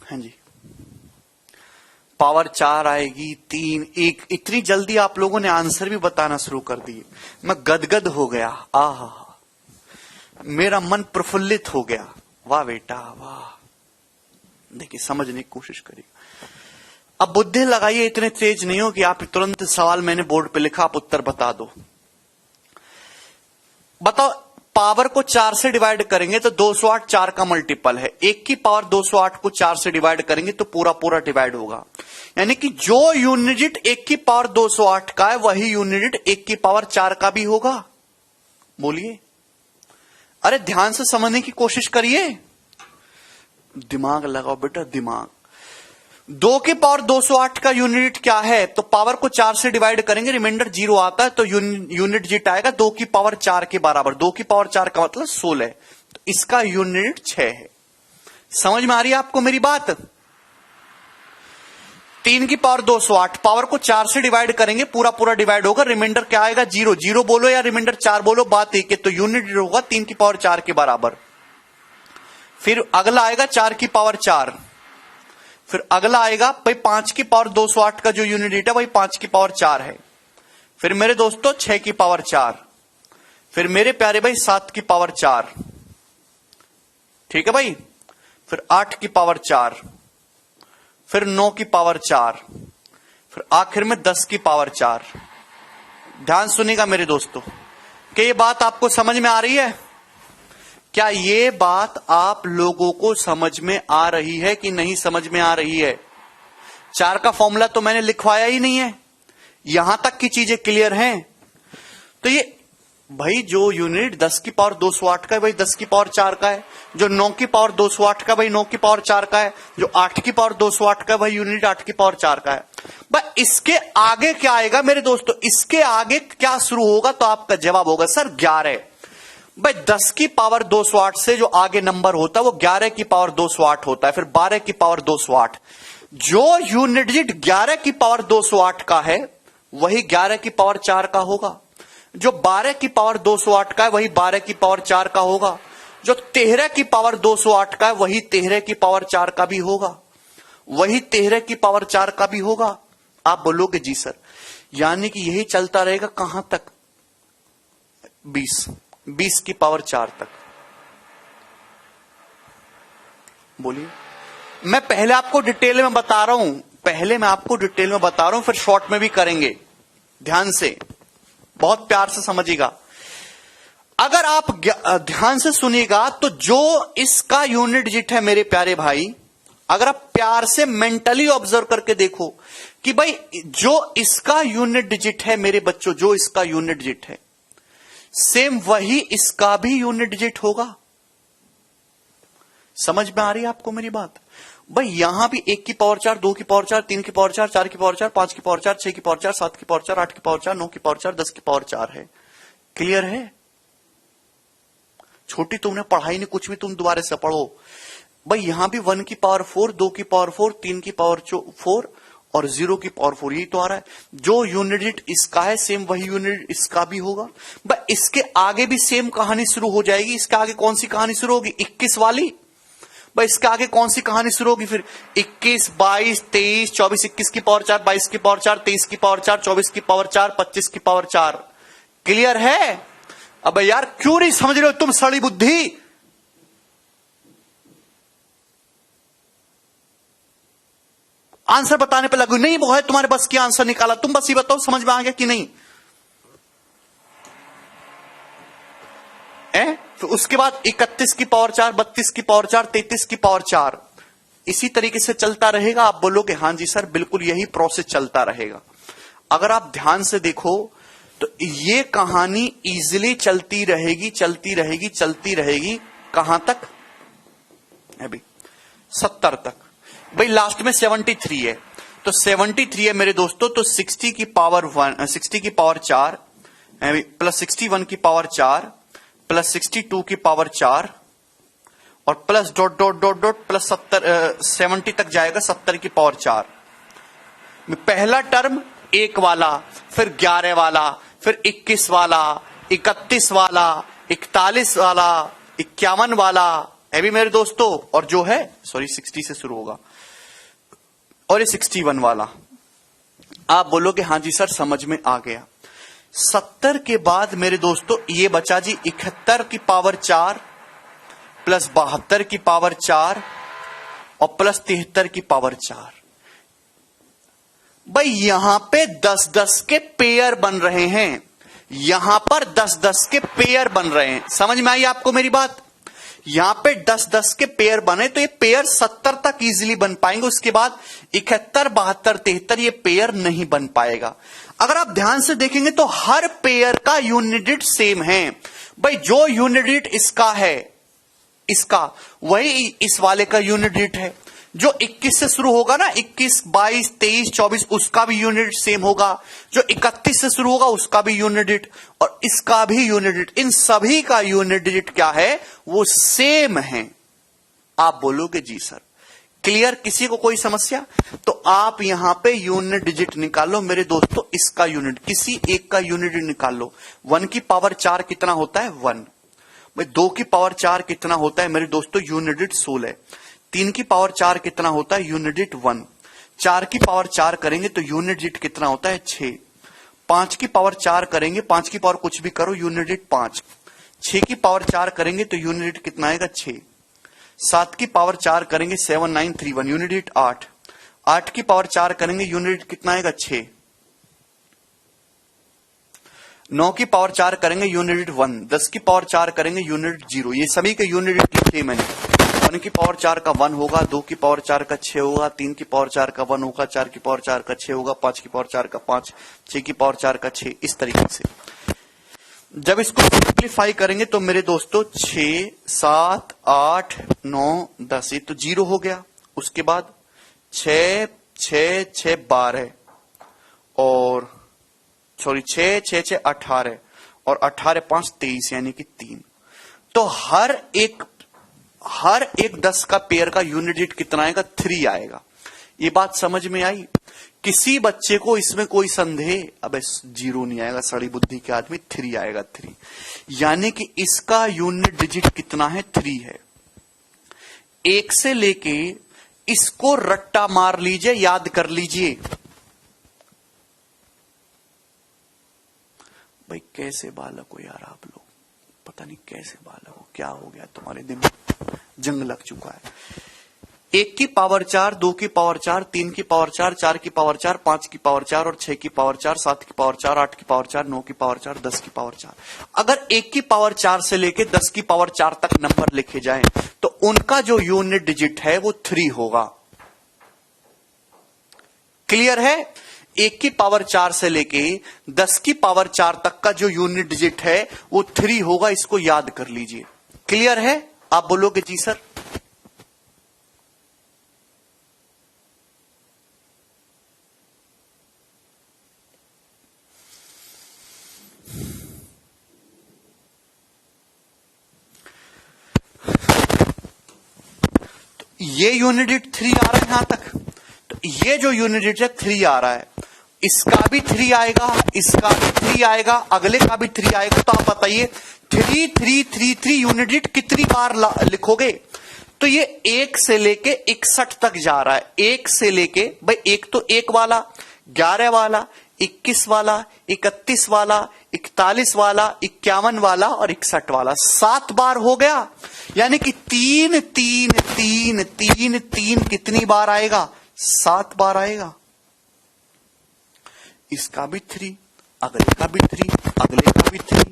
Speaker 1: हाँ जी, पावर 4 आएगी, 3, 1। इतनी जल्दी आप लोगों ने आंसर भी बताना शुरू कर दिए, मैं गदगद हो गया। आहा, मेरा मन प्रफुल्लित हो गया। वाह बेटा वाह। देखिए समझने की कोशिश करिए। अब बुद्धि लगाइए, इतने तेज नहीं हो कि आप तुरंत सवाल मैंने बोर्ड पे लिखा आप उत्तर बता दो। बताओ, पावर को 4 से डिवाइड करेंगे तो 208 4 का मल्टीपल है। 1 की पावर 208 को 4 से डिवाइड करेंगे तो पूरा पूरा डिवाइड होगा। यानी कि जो यूनिट 1 की पावर 208 का है वही यूनिट 1 की पावर 4 का भी होगा। बोलिए, अरे ध्यान से समझने की कोशिश करिए, दिमाग लगाओ बेटा दिमाग। 2 की पावर 208 का यूनिट क्या है? तो पावर को 4 से डिवाइड करेंगे, रिमाइंडर 0 आता है तो यूनिट जिट आएगा 2 की पावर 4 के बराबर। 2 की पावर 4 का मतलब 16, तो इसका यूनिट 6 है। समझ में आ रही है आपको मेरी बात? 3 की पावर 208, पावर को 4 से डिवाइड करेंगे, पूरा पूरा डिवाइड होगा, रिमाइंडर क्या आएगा 0। 0 बोलो या रिमाइंडर 4 बोलो, बात एक है। तो यूनिट होगा 3 की पावर 4 के बराबर। फिर अगला आएगा 4 की पावर 4, फिर अगला आएगा भाई 5 की पावर 208 का जो यूनिट है वही 5 की पावर 4 है। फिर मेरे दोस्तों 6 की पावर 4, फिर मेरे प्यारे भाई 7 की पावर 4, ठीक है भाई, फिर 8 की पावर 4, फिर 9 की पावर 4, फिर आखिर में 10 की पावर 4। ध्यान सुनिएगा मेरे दोस्तों, क्या ये बात आपको समझ में आ रही है? क्या ये बात आप लोगों को समझ में आ रही है कि नहीं समझ में आ रही है? 4 का फॉर्मूला तो मैंने लिखवाया ही नहीं है, यहां तक की चीजें क्लियर हैं। तो ये भाई जो यूनिट 10 की पावर 208 का है भाई 10 की पावर 4 का है, जो 9 की पावर 208 का भाई 9 की पावर 4 का है, जो 8 की पावर 208 का भाई यूनिट 8 की पावर 4 का है। भाई इसके आगे क्या आएगा मेरे दोस्तों? इसके आगे क्या शुरू होगा? तो आपका जवाब होगा सर 11। भाई 10 की पावर 208 से जो आगे नंबर होता है वो 11 की पावर 208 होता है, फिर 12 की पावर 208। जो यूनिट डिजिट 11 की पावर 208 का है वही 11 की पावर 4 का होगा, जो 12 की पावर 208 का है वही 12 की पावर 4 का होगा, जो 13 की पावर 208 का है वही 13 की पावर 4 का भी होगा, वही 13 की पावर 4 का भी होगा। आप बोलोगे जी सर, यानी कि यही चलता रहेगा कहां तक? 20 की पावर 4 तक। बोलिए, मैं पहले आपको डिटेल में बता रहा हूं, फिर शॉर्ट में भी करेंगे। ध्यान से, बहुत प्यार से समझिएगा। अगर आप ध्यान से सुनिएगा तो जो इसका यूनिट डिजिट है मेरे प्यारे भाई, अगर आप प्यार से मेंटली ऑब्जर्व करके देखो कि भाई जो इसका यूनिट डिजिट है मेरे बच्चों, जो इसका यूनिट डिजिट है सेम वही इसका भी यूनिट डिजिट होगा। समझ में आ रही है आपको मेरी बात? भाई यहां भी 1 की पावर 4, 2 की पावर 4, 3 की पावर 4, 4 की पावर 4, 5 की पावर 4, 6 की पावर 4, 7 की पावर 4, 8 की पावर 4, 9 की पावर 4, 10 की पावर 4 है। क्लियर है? छोटी तुमने पढ़ाई नहीं कुछ भी, तुम दोबारा से पढ़ो। भाई यहां भी 1 की पावर 4, 2 की पावर 4, 3 की पावर 4 और 0 की पावर 4, यही तो आ रहा है। जो यूनिट इसका है सेम वही यूनिट इसका भी होगा। भाई इसके आगे भी सेम कहानी शुरू हो जाएगी। इसके आगे कौन सी कहानी शुरू होगी? 21 वाली। भाई इसके आगे कौन सी कहानी शुरू होगी फिर? 21, 22, 23, 24, 21 की पावर 4, 22 की पावर 4, 23 की पावर 4, 24 की पावर 4, 25 की पावर 4। क्लियर है? अब यार क्यों नहीं समझ रहे हो तुम सड़ी बुद्धि? आंसर बताने पे लगे नहीं, वो है तुम्हारे बस की आंसर निकाला, तुम बस ये बताओ समझ में आ गया कि नहीं? फिर उसके बाद 31 की पावर 4, 32 की पावर 4, 33 की पावर 4, इसी तरीके से चलता रहेगा। आप बोलोगे हां जी सर बिल्कुल यही प्रोसेस चलता रहेगा। अगर आप ध्यान से देखो तो ये कहानी इजीली चलती रहेगी, चलती रहेगी, चलती रहेगी। कहां तक? अभी 70 तक। भाई लास्ट में 73 है, तो 73 है मेरे दोस्तों, तो 60 की पावर 4 प्लस 61 की पावर 4 प्लस 62 की पावर 4 और plus dot dot dot dot plus 70 तक जाएगा 70 की पावर 4। पहला टर्म 1 वाला, फिर 11 वाला, फिर 21 वाला, 31 वाला, 41 वाला, 51 वाला है भी मेरे दोस्तों, और जो है 60 से शुरू होगा, और ये 61 वाला। आप बोलोगे हाँ जी सर समझ में आ गया। 70 के बाद मेरे दोस्तों ये बचा जी 71 की पावर 4 प्लस 72 की पावर 4 और प्लस 73 की पावर 4। भाई यहां पे 10-10 के पेयर बन रहे हैं, यहां पर 10-10 के पेयर बन रहे हैं। समझ में आई आपको मेरी बात? यहां पे 10-10 के पेयर बने तो ये पेयर 70 तक इजीली बन पाएंगे, उसके बाद 71, 72, 73 ये पेयर नहीं बन पाएगा। अगर आप ध्यान से देखेंगे तो हर पेयर का यूनिट डिजिट सेम है। भाई जो यूनिट डिजिट इसका है, इसका वही इस वाले का यूनिट डिजिट है। जो 21 से शुरू होगा ना, 21, 22, 23, 24, उसका भी यूनिट सेम होगा। जो 31 से शुरू होगा उसका भी यूनिट डिजिट और इसका भी यूनिट डिजिट, इन सभी का यूनिट डिजिट क्या है? वो सेम है। आप बोलोगे जी सर क्लियर, किसी को कोई समस्या? तो आप यहां पे यूनिट डिजिट निकालो मेरे दोस्तों, इसका यूनिट, किसी एक का यूनिट डिजिट निकाल लो। 1 की पावर 4 कितना होता है? 1। भाई 2 की पावर 4 कितना होता है मेरे दोस्तों? Unit digit 16। 3 की पावर 4 कितना होता है? Unit digit 1। 4 की पावर 4 करेंगे तो यूनिट डिजिट कितना होता है? 6। 5 की पावर 4 करेंगे, 5 की पावर कुछ भी करो, यूनिट डिजिट 5। 6 की पावर 4 करेंगे तो यूनिट डिजिट कितना आएगा? 6। 7 की पावर 4 करेंगे 7931, यूनिट डिजिट 8। 8 की पावर 4 करेंगे, यूनिट डिजिट कितना आएगा? 6। 9 की पावर 4 करेंगे, यूनिट डिजिट 1। 10 की पावर 4 करेंगे, यूनिट डिजिट 0। ये सभी के यूनिट डिजिट लिखे मैंने। 1 की पावर 4 का 1 होगा, 2 की पावर 4 का 6 होगा, 3 की पावर 4 का 1 होगा, 4 की पावर 4 का 6 होगा, 5 की पावर 4 का 5, 6 की पावर 4 का 6। इस तरीके से जब इसको सिंप्लीफाई करेंगे तो मेरे दोस्तों 6, 7, 8, 9, 10 ये तो 0 हो गया। उसके बाद 6, 6, 6, 12 और सॉरी 6, 6, 6, 18 और 18, 5, 23 यानी कि 3। तो हर एक 10 का पेयर का यूनिट डिजिट कितना आएगा? 3 आएगा। ये बात समझ में आई? किसी बच्चे को इसमें कोई संदेह? अब 0 नहीं आएगा, सड़ी बुद्धि के आदमी, 3 आएगा। 3 यानी कि इसका यूनिट डिजिट कितना है? 3 है। 1 से लेके इसको रट्टा मार लीजिए, याद कर लीजिए। भाई कैसे बालक हो यार आप लोग, पता नहीं कैसे बालक हो, क्या हो गया तुम्हारे दिमाग, जंग लग चुका है। 1 की पावर 4, 2 की पावर 4, 3 की पावर 4, 4 की पावर 4, 5 की पावर 4 और 6 की पावर 4, 7 की पावर 4, 8 की पावर 4, 9 की पावर 4, 10 की पावर 4। अगर 1 की पावर 4 से लेके 10 की पावर 4 तक नंबर लिखे जाएं तो उनका जो यूनिट डिजिट है वो 3 होगा। क्लियर है? 1 की पावर 4 से लेके 10 की पावर 4 तक का जो यूनिट डिजिट है वो 3 होगा, इसको याद कर लीजिए। क्लियर है? आप बोलोगे जी सर। ये यूनिट डिजिट 3 आ रहा है यहां तक, तो ये जो यूनिट डिजिट है 3 आ रहा है, इसका भी 3 आएगा, इसका भी 3 आएगा, अगले का भी 3 आएगा। तो आप बताइए 3, 3, 3, 3 यूनिट डिजिट कितनी बार लिखोगे? तो ये 1 से लेके 61 तक जा रहा है। 1 से लेके भाई एक तो 1 वाला, 11 वाला, 21 वाला, 31 वाला, 41 वाला, 51 वाला और 61 वाला, 7 बार हो गया। यानी कि 3, 3, 3, 3, 3 कितनी बार आएगा? 7 बार आएगा। इसका भी 3, अगले का भी 3, अगले का भी 3,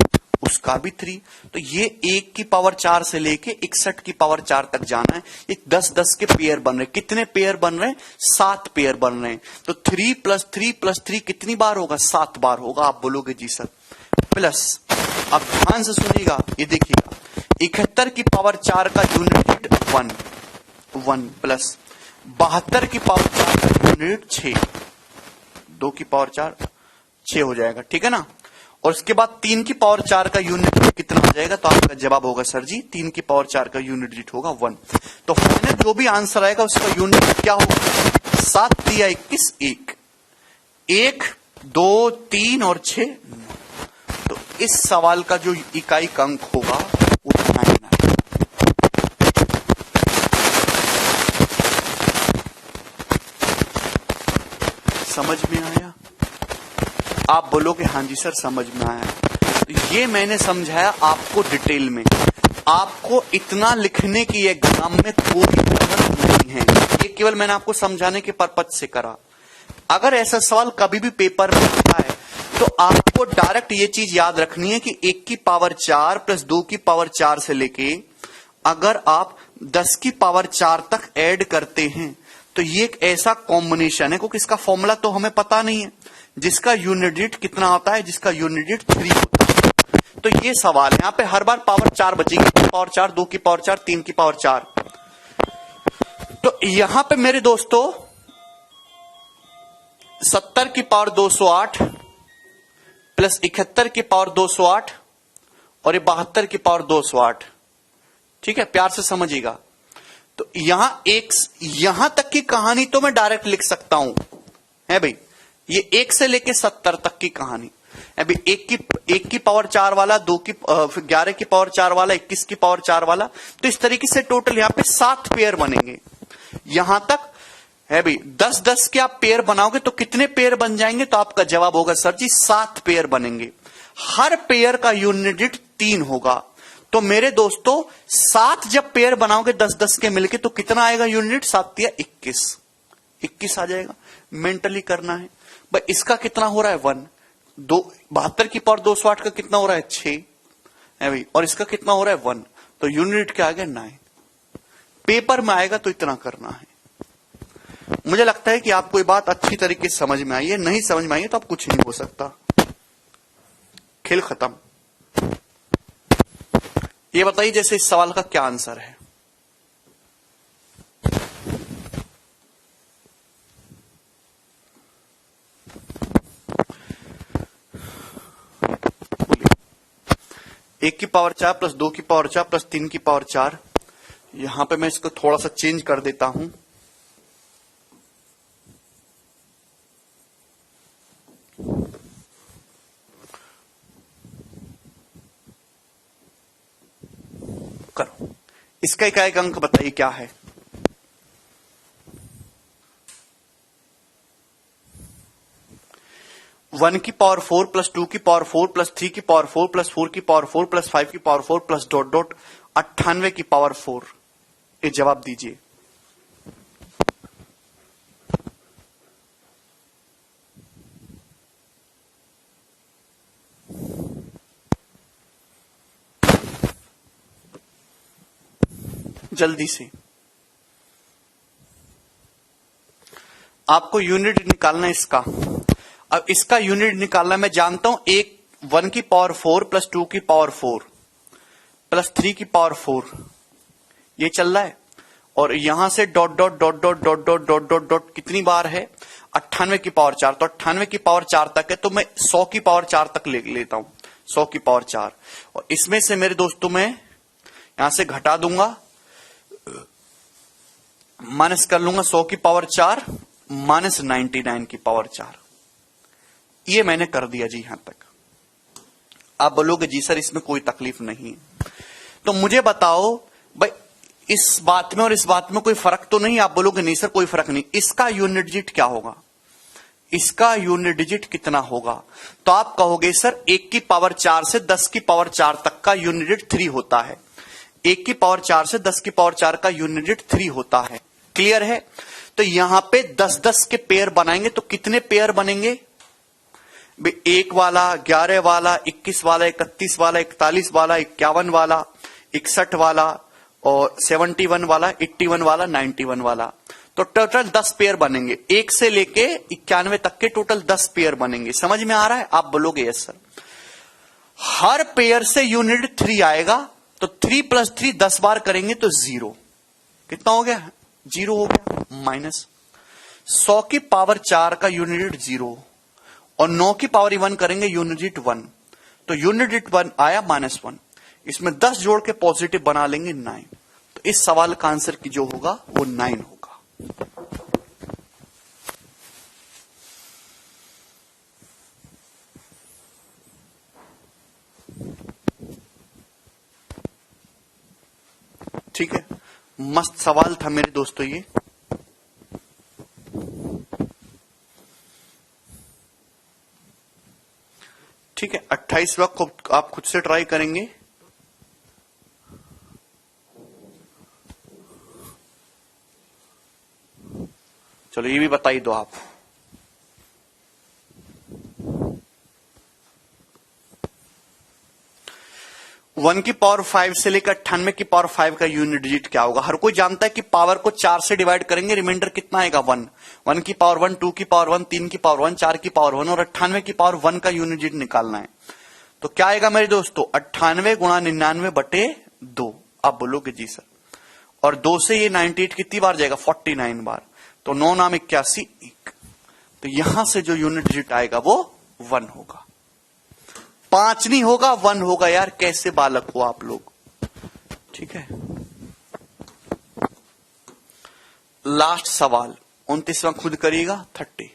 Speaker 1: उसका भी 3। तो ये 1 की पावर 4 से लेके 61 की पावर 4 तक जाना है। ये 10-10 के पेयर बन रहे हैं। कितने पेयर बन रहे हैं? 7 पेयर बन रहे हैं। तो 3 + 3 + 3 कितनी बार होगा? 7 बार होगा। आप बोलोगे जी सर। प्लस अब ध्यान से सुनिएगा, ये देखिएगा 71 की पावर 4 का यूनिट डिजिट 1 प्लस 72 की पावर 4 का यूनिट 6, 2 की पावर 4 6 हो जाएगा, ठीक है ना। और उसके बाद 3 की पावर 4 का यूनिट डिजिट कितना हो जाएगा? तो आपका जवाब होगा सर जी 3 की पावर 4 का यूनिट डिजिट होगा 1। तो फाइनल जो भी आंसर आएगा उसका यूनिट डिजिट क्या होगा? 7 × 21 1, 1, 2, 3 और 6 9। तो इस सवाल का जो इकाई अंक होगा वो 9 है। समझ में आया? आप बोलोगे हाँ जी सर समझ में आया। ये मैंने समझाया आपको डिटेल में, आपको इतना लिखने की एग्जाम में कोई जरूरत नहीं है, ये केवल मैंने आपको समझाने के पर्पज से करा। अगर ऐसा सवाल कभी भी पेपर में आता है तो आपको डायरेक्ट ये चीज याद रखनी है कि 1 की पावर 4 प्लस 2 की पावर 4 से लेके अगर आप 10 की पावर 4 तक ऐड करते हैं तो ये एक ऐसा कॉम्बिनेशन है, क्योंकि इसका फॉर्मूला तो हमें पता नहीं है, जिसका यूनिट डिजिट कितना होता है, जिसका यूनिट डिजिट 3 होता है। तो ये सवाल यहां पे हर बार पावर 4 बचेगी, 1 की पावर 4, 2 की पावर 4, 3 की पावर 4। तो यहां पे मेरे दोस्तों 70 की पावर 208 प्लस 71 की पावर 208 और ये 72 की पावर 208। ठीक है, प्यार से समझिएगा। तो यहां तक की कहानी तो मैं डायरेक्ट लिख सकता हूं, है भाई, ये 1 से लेके 70 तक की कहानी। अभी 1 की पावर 4 वाला, 11 की पावर 4 वाला, 21 की पावर 4 वाला, तो इस तरीके से टोटल यहां पे 7 पेयर बनेंगे। यहां तक है भाई, 10-10 के आप पेयर बनाओगे तो कितने पेयर बन जाएंगे? तो आपका जवाब होगा सर जी 7 पेयर बनेंगे। हर पेयर का यूनिट डिजिट 3 होगा। तो मेरे दोस्तों 7 जब पेयर बनाओगे 10-10 के मिलके तो कितना आएगा यूनिट? 7 या 21 आ जाएगा। मेंटली करना है भाई। इसका कितना हो रहा है? 1। 72 की पावर 208 का कितना हो रहा है? 6 है भाई, और इसका कितना हो रहा है? 1। तो यूनिट क्या आ गया? 9। पेपर में आएगा तो इतना करना है। मुझे लगता है कि आपको ये बात अच्छी तरीके से समझ में आई है। नहीं समझ में आई है तो अब कुछ नहीं हो सकता, खेल खत्म। ये बताइए जैसे इस सवाल का क्या आंसर है? बोलिए। 1 की पावर 4 प्लस 2 की पावर 4 प्लस 3 की पावर 4। यहां पे मैं इसको थोड़ा सा चेंज कर देता हूं। करो, इसका एक अंक बताइए क्या है? वन की पावर 4 प्लस 2 की पावर 4 प्लस 3 की पावर 4 प्लस 4 की पावर 4 प्लस 5 की पावर 4 प्लस डॉट डॉट 98 की पावर 4। ये जवाब दीजिए। जल्दी से आपको यूनिट निकालना है इसका। अब इसका यूनिट निकालना मैं जानता हूं। 1 की पावर 4 प्लस 2 की पावर 4 प्लस 3 की पावर 4 ये चल रहा है, और यहां से dot dot dot dot dot dot dot dot dot कितनी बार है? 98 की पावर 4। तो 98 की पावर 4 तक है, तो मैं 100 की पावर 4 तक ले लेता हूं। 100 की पावर 4, और इसमें से मेरे दोस्तों मैं यहां से घटा दूंगा, माइनस कर लूंगा 100 की पावर 4 माइनस 99 की पावर 4। ये मैंने कर दिया जी यहां तक। आप बोलोगे जी सर इसमें कोई तकलीफ नहीं है, तो मुझे बताओ भाई इस बात में और इस बात में कोई फर्क तो नहीं? आप बोलोगे नहीं सर कोई फर्क नहीं। इसका यूनिट डिजिट क्या होगा? इसका यूनिट डिजिट कितना होगा? तो आप कहोगे सर 1 की पावर 4 से 10 की पावर 4 तक का यूनिट डिजिट 3 होता है। 1 की पावर 4 से 10 की पावर 4 का यूनिट डिजिट 3 होता है। क्लियर है? तो यहां पे 10-10 के पेयर बनाएंगे तो कितने पेयर बनेंगे? 1 वाला, 11 वाला, 21 वाला, 31 वाला, 41 वाला, 51 वाला, 61 वाला, और 71 वाला, 81 वाला, 91 वाला। तो टोटल 10 पेयर बनेंगे। 1 से लेके 91 तक के टोटल 10 पेयर बनेंगे। समझ में आ रहा है? आप बोलोगे यस सर। हर पेयर से यूनिट 3 आएगा, तो 3 प्लस 3 10 बार करेंगे तो 0। कितना हो गया? 0 हो गया। माइनस 100 की पावर 4 का यूनिट 0, और 9 की पावर 1 करेंगे यूनिट 1, तो यूनिट 1 आया -1। इसमें 10 जोड़ के पॉजिटिव बना लेंगे 9। तो इस सवाल का आंसर की जो होगा वो 9 होगा। ठीक है, मस्त सवाल था मेरे दोस्तों ये। 28वां आप खुद से ट्राई करेंगे। चलो ये भी बता ही दो आप। वन की पावर 5 से लेकर 98 की पावर 5 का यूनिट डिजिट क्या होगा? हर कोई जानता है कि पावर को 4 से डिवाइड करेंगे, रिमाइंडर कितना आएगा? 1। 1 की पावर 1, 2 की पावर 1, 3 की पावर 1, 4 की पावर 1 और 98 की पावर 1 का यूनिट डिजिट निकालना है। तो क्या आएगा मेरे दोस्तों? 98 गुणा 99/2। आप बोलोगे जी सर, और 2 से ये 98 कितनी बार जाएगा? 49 बार। तो 9 नाम 81, तो यहां से जो यूनिट डिजिट आएगा वो 1 होगा। 5 नहीं होगा, 1 होगा। यार कैसे बालक हो आप लोग। ठीक है, लास्ट सवाल 29वां खुद करिएगा। 30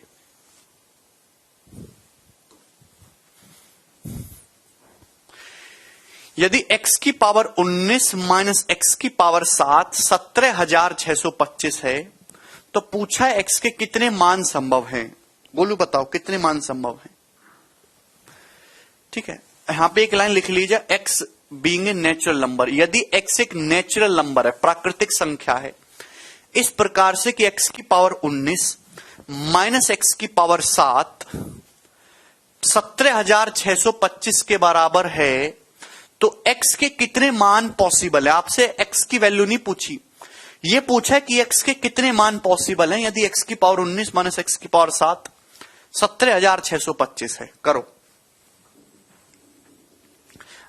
Speaker 1: यदि x की पावर 19 माइनस x की पावर 7 17,625 है तो पूछा है x के कितने मान संभव हैं? बोलो बताओ कितने मान संभव हैं। ठीक है, यहां पे एक लाइन लिख लीजिए, x being a natural number. यदि x एक नेचुरल नंबर है, प्राकृतिक संख्या है, इस प्रकार से कि x की पावर 19 माइनस x की पावर 7 17,625 के बराबर है, तो x के कितने मान पॉसिबल है? आपसे x की वैल्यू नहीं पूछी, ये पूछा है कि x के कितने मान पॉसिबल हैं यदि x की पावर 19 माइनस x की पावर 7 17,625 है। करो।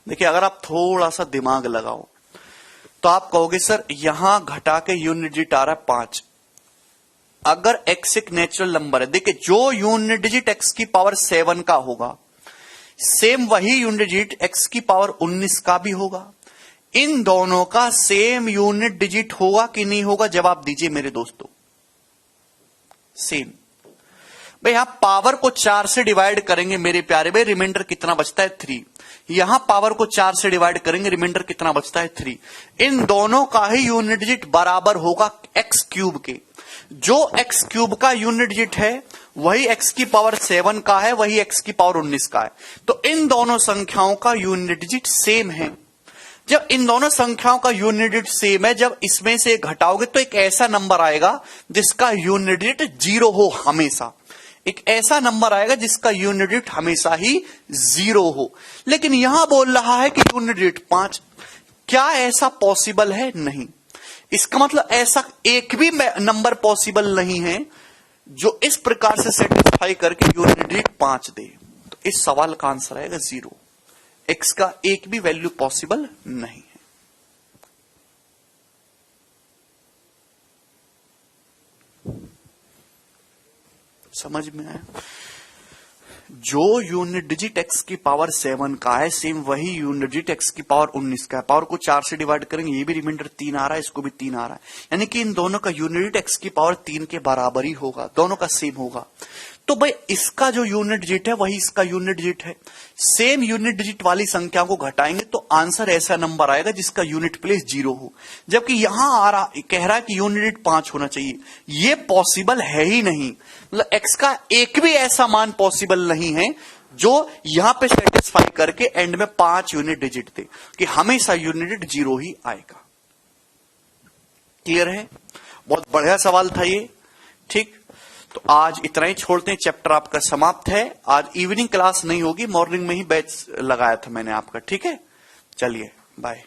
Speaker 1: देखिए, अगर आप थोड़ा सा दिमाग लगाओ तो आप कहोगे सर यहां घटा के यूनिट डिजिट आ रहा है 5। अगर x एक नेचुरल नंबर है, देखिए जो यूनिट डिजिट x की पावर 7 का होगा, सेम वही यूनिट डिजिट x की पावर 19 का भी होगा। इन दोनों का सेम यूनिट डिजिट होगा कि नहीं होगा? जवाब दीजिए मेरे दोस्तों। सेम। भाई यहां पावर को 4 से डिवाइड करेंगे मेरे प्यारे भाई, रिमाइंडर कितना बचता है? 3। यहां पावर को 4 से डिवाइड करेंगे, रिमाइंडर कितना बचता है? 3। इन दोनों का ही यूनिट डिजिट बराबर होगा x क्यूब के। जो x क्यूब का यूनिट डिजिट है वही x की पावर 7 का है, वही x की पावर 19 का है। तो इन दोनों संख्याओं का यूनिट डिजिट सेम है। जब इन दोनों संख्याओं का यूनिट डिजिट सेम है, जब इसमें से घटाओगे तो एक ऐसा नंबर आएगा जिसका यूनिट डिजिट 0 हो हमेशा। एक ऐसा नंबर आएगा जिसका यूनिट डिजिट हमेशा ही 0 हो। लेकिन यहां बोल रहा है कि यूनिट डिजिट 5। क्या ऐसा पॉसिबल है? नहीं। इसका मतलब ऐसा एक भी नंबर पॉसिबल नहीं है जो इस प्रकार से सेटिस्फाई करके यूनिट डिजिट 5 दे। तो इस सवाल का आंसर आएगा 0। x का एक भी वैल्यू पॉसिबल नहीं है। समझ में आया? जो यूनिट डिजिट x की पावर 7 का है, सेम वही यूनिट डिजिट x की पावर 19 का है। पावर को 4 से डिवाइड करेंगे, ये भी रिमाइंडर 3 आ रहा है, इसको भी 3 आ रहा है, यानी कि इन दोनों का यूनिट डिजिट x की पावर 3 के बराबर ही होगा, दोनों का सेम होगा। तो भाई इसका जो यूनिट डिजिट है वही इसका यूनिट डिजिट है। सेम यूनिट डिजिट वाली संख्या को घटाएंगे तो आंसर ऐसा नंबर आएगा जिसका यूनिट प्लेस 0 हो। जबकि यहां आ रहा कह रहा है कि यूनिट डिजिट 5 होना चाहिए, ये पॉसिबल है ही नहीं। मतलब x का एक भी ऐसा मान पॉसिबल नहीं है जो यहां पे सेटिस्फाई करके एंड में 5 यूनिट डिजिट दे, कि हमेशा यूनिट डिजिट 0 ही आएगा। क्लियर है? बहुत बढ़िया सवाल था ये। ठीक, तो आज इतना ही छोड़ते हैं, चैप्टर आपका समाप्त है। आज इवनिंग क्लास नहीं होगी, मॉर्निंग में ही बैच लगाया था मैंने आपका। ठीक है, चलिए बाय।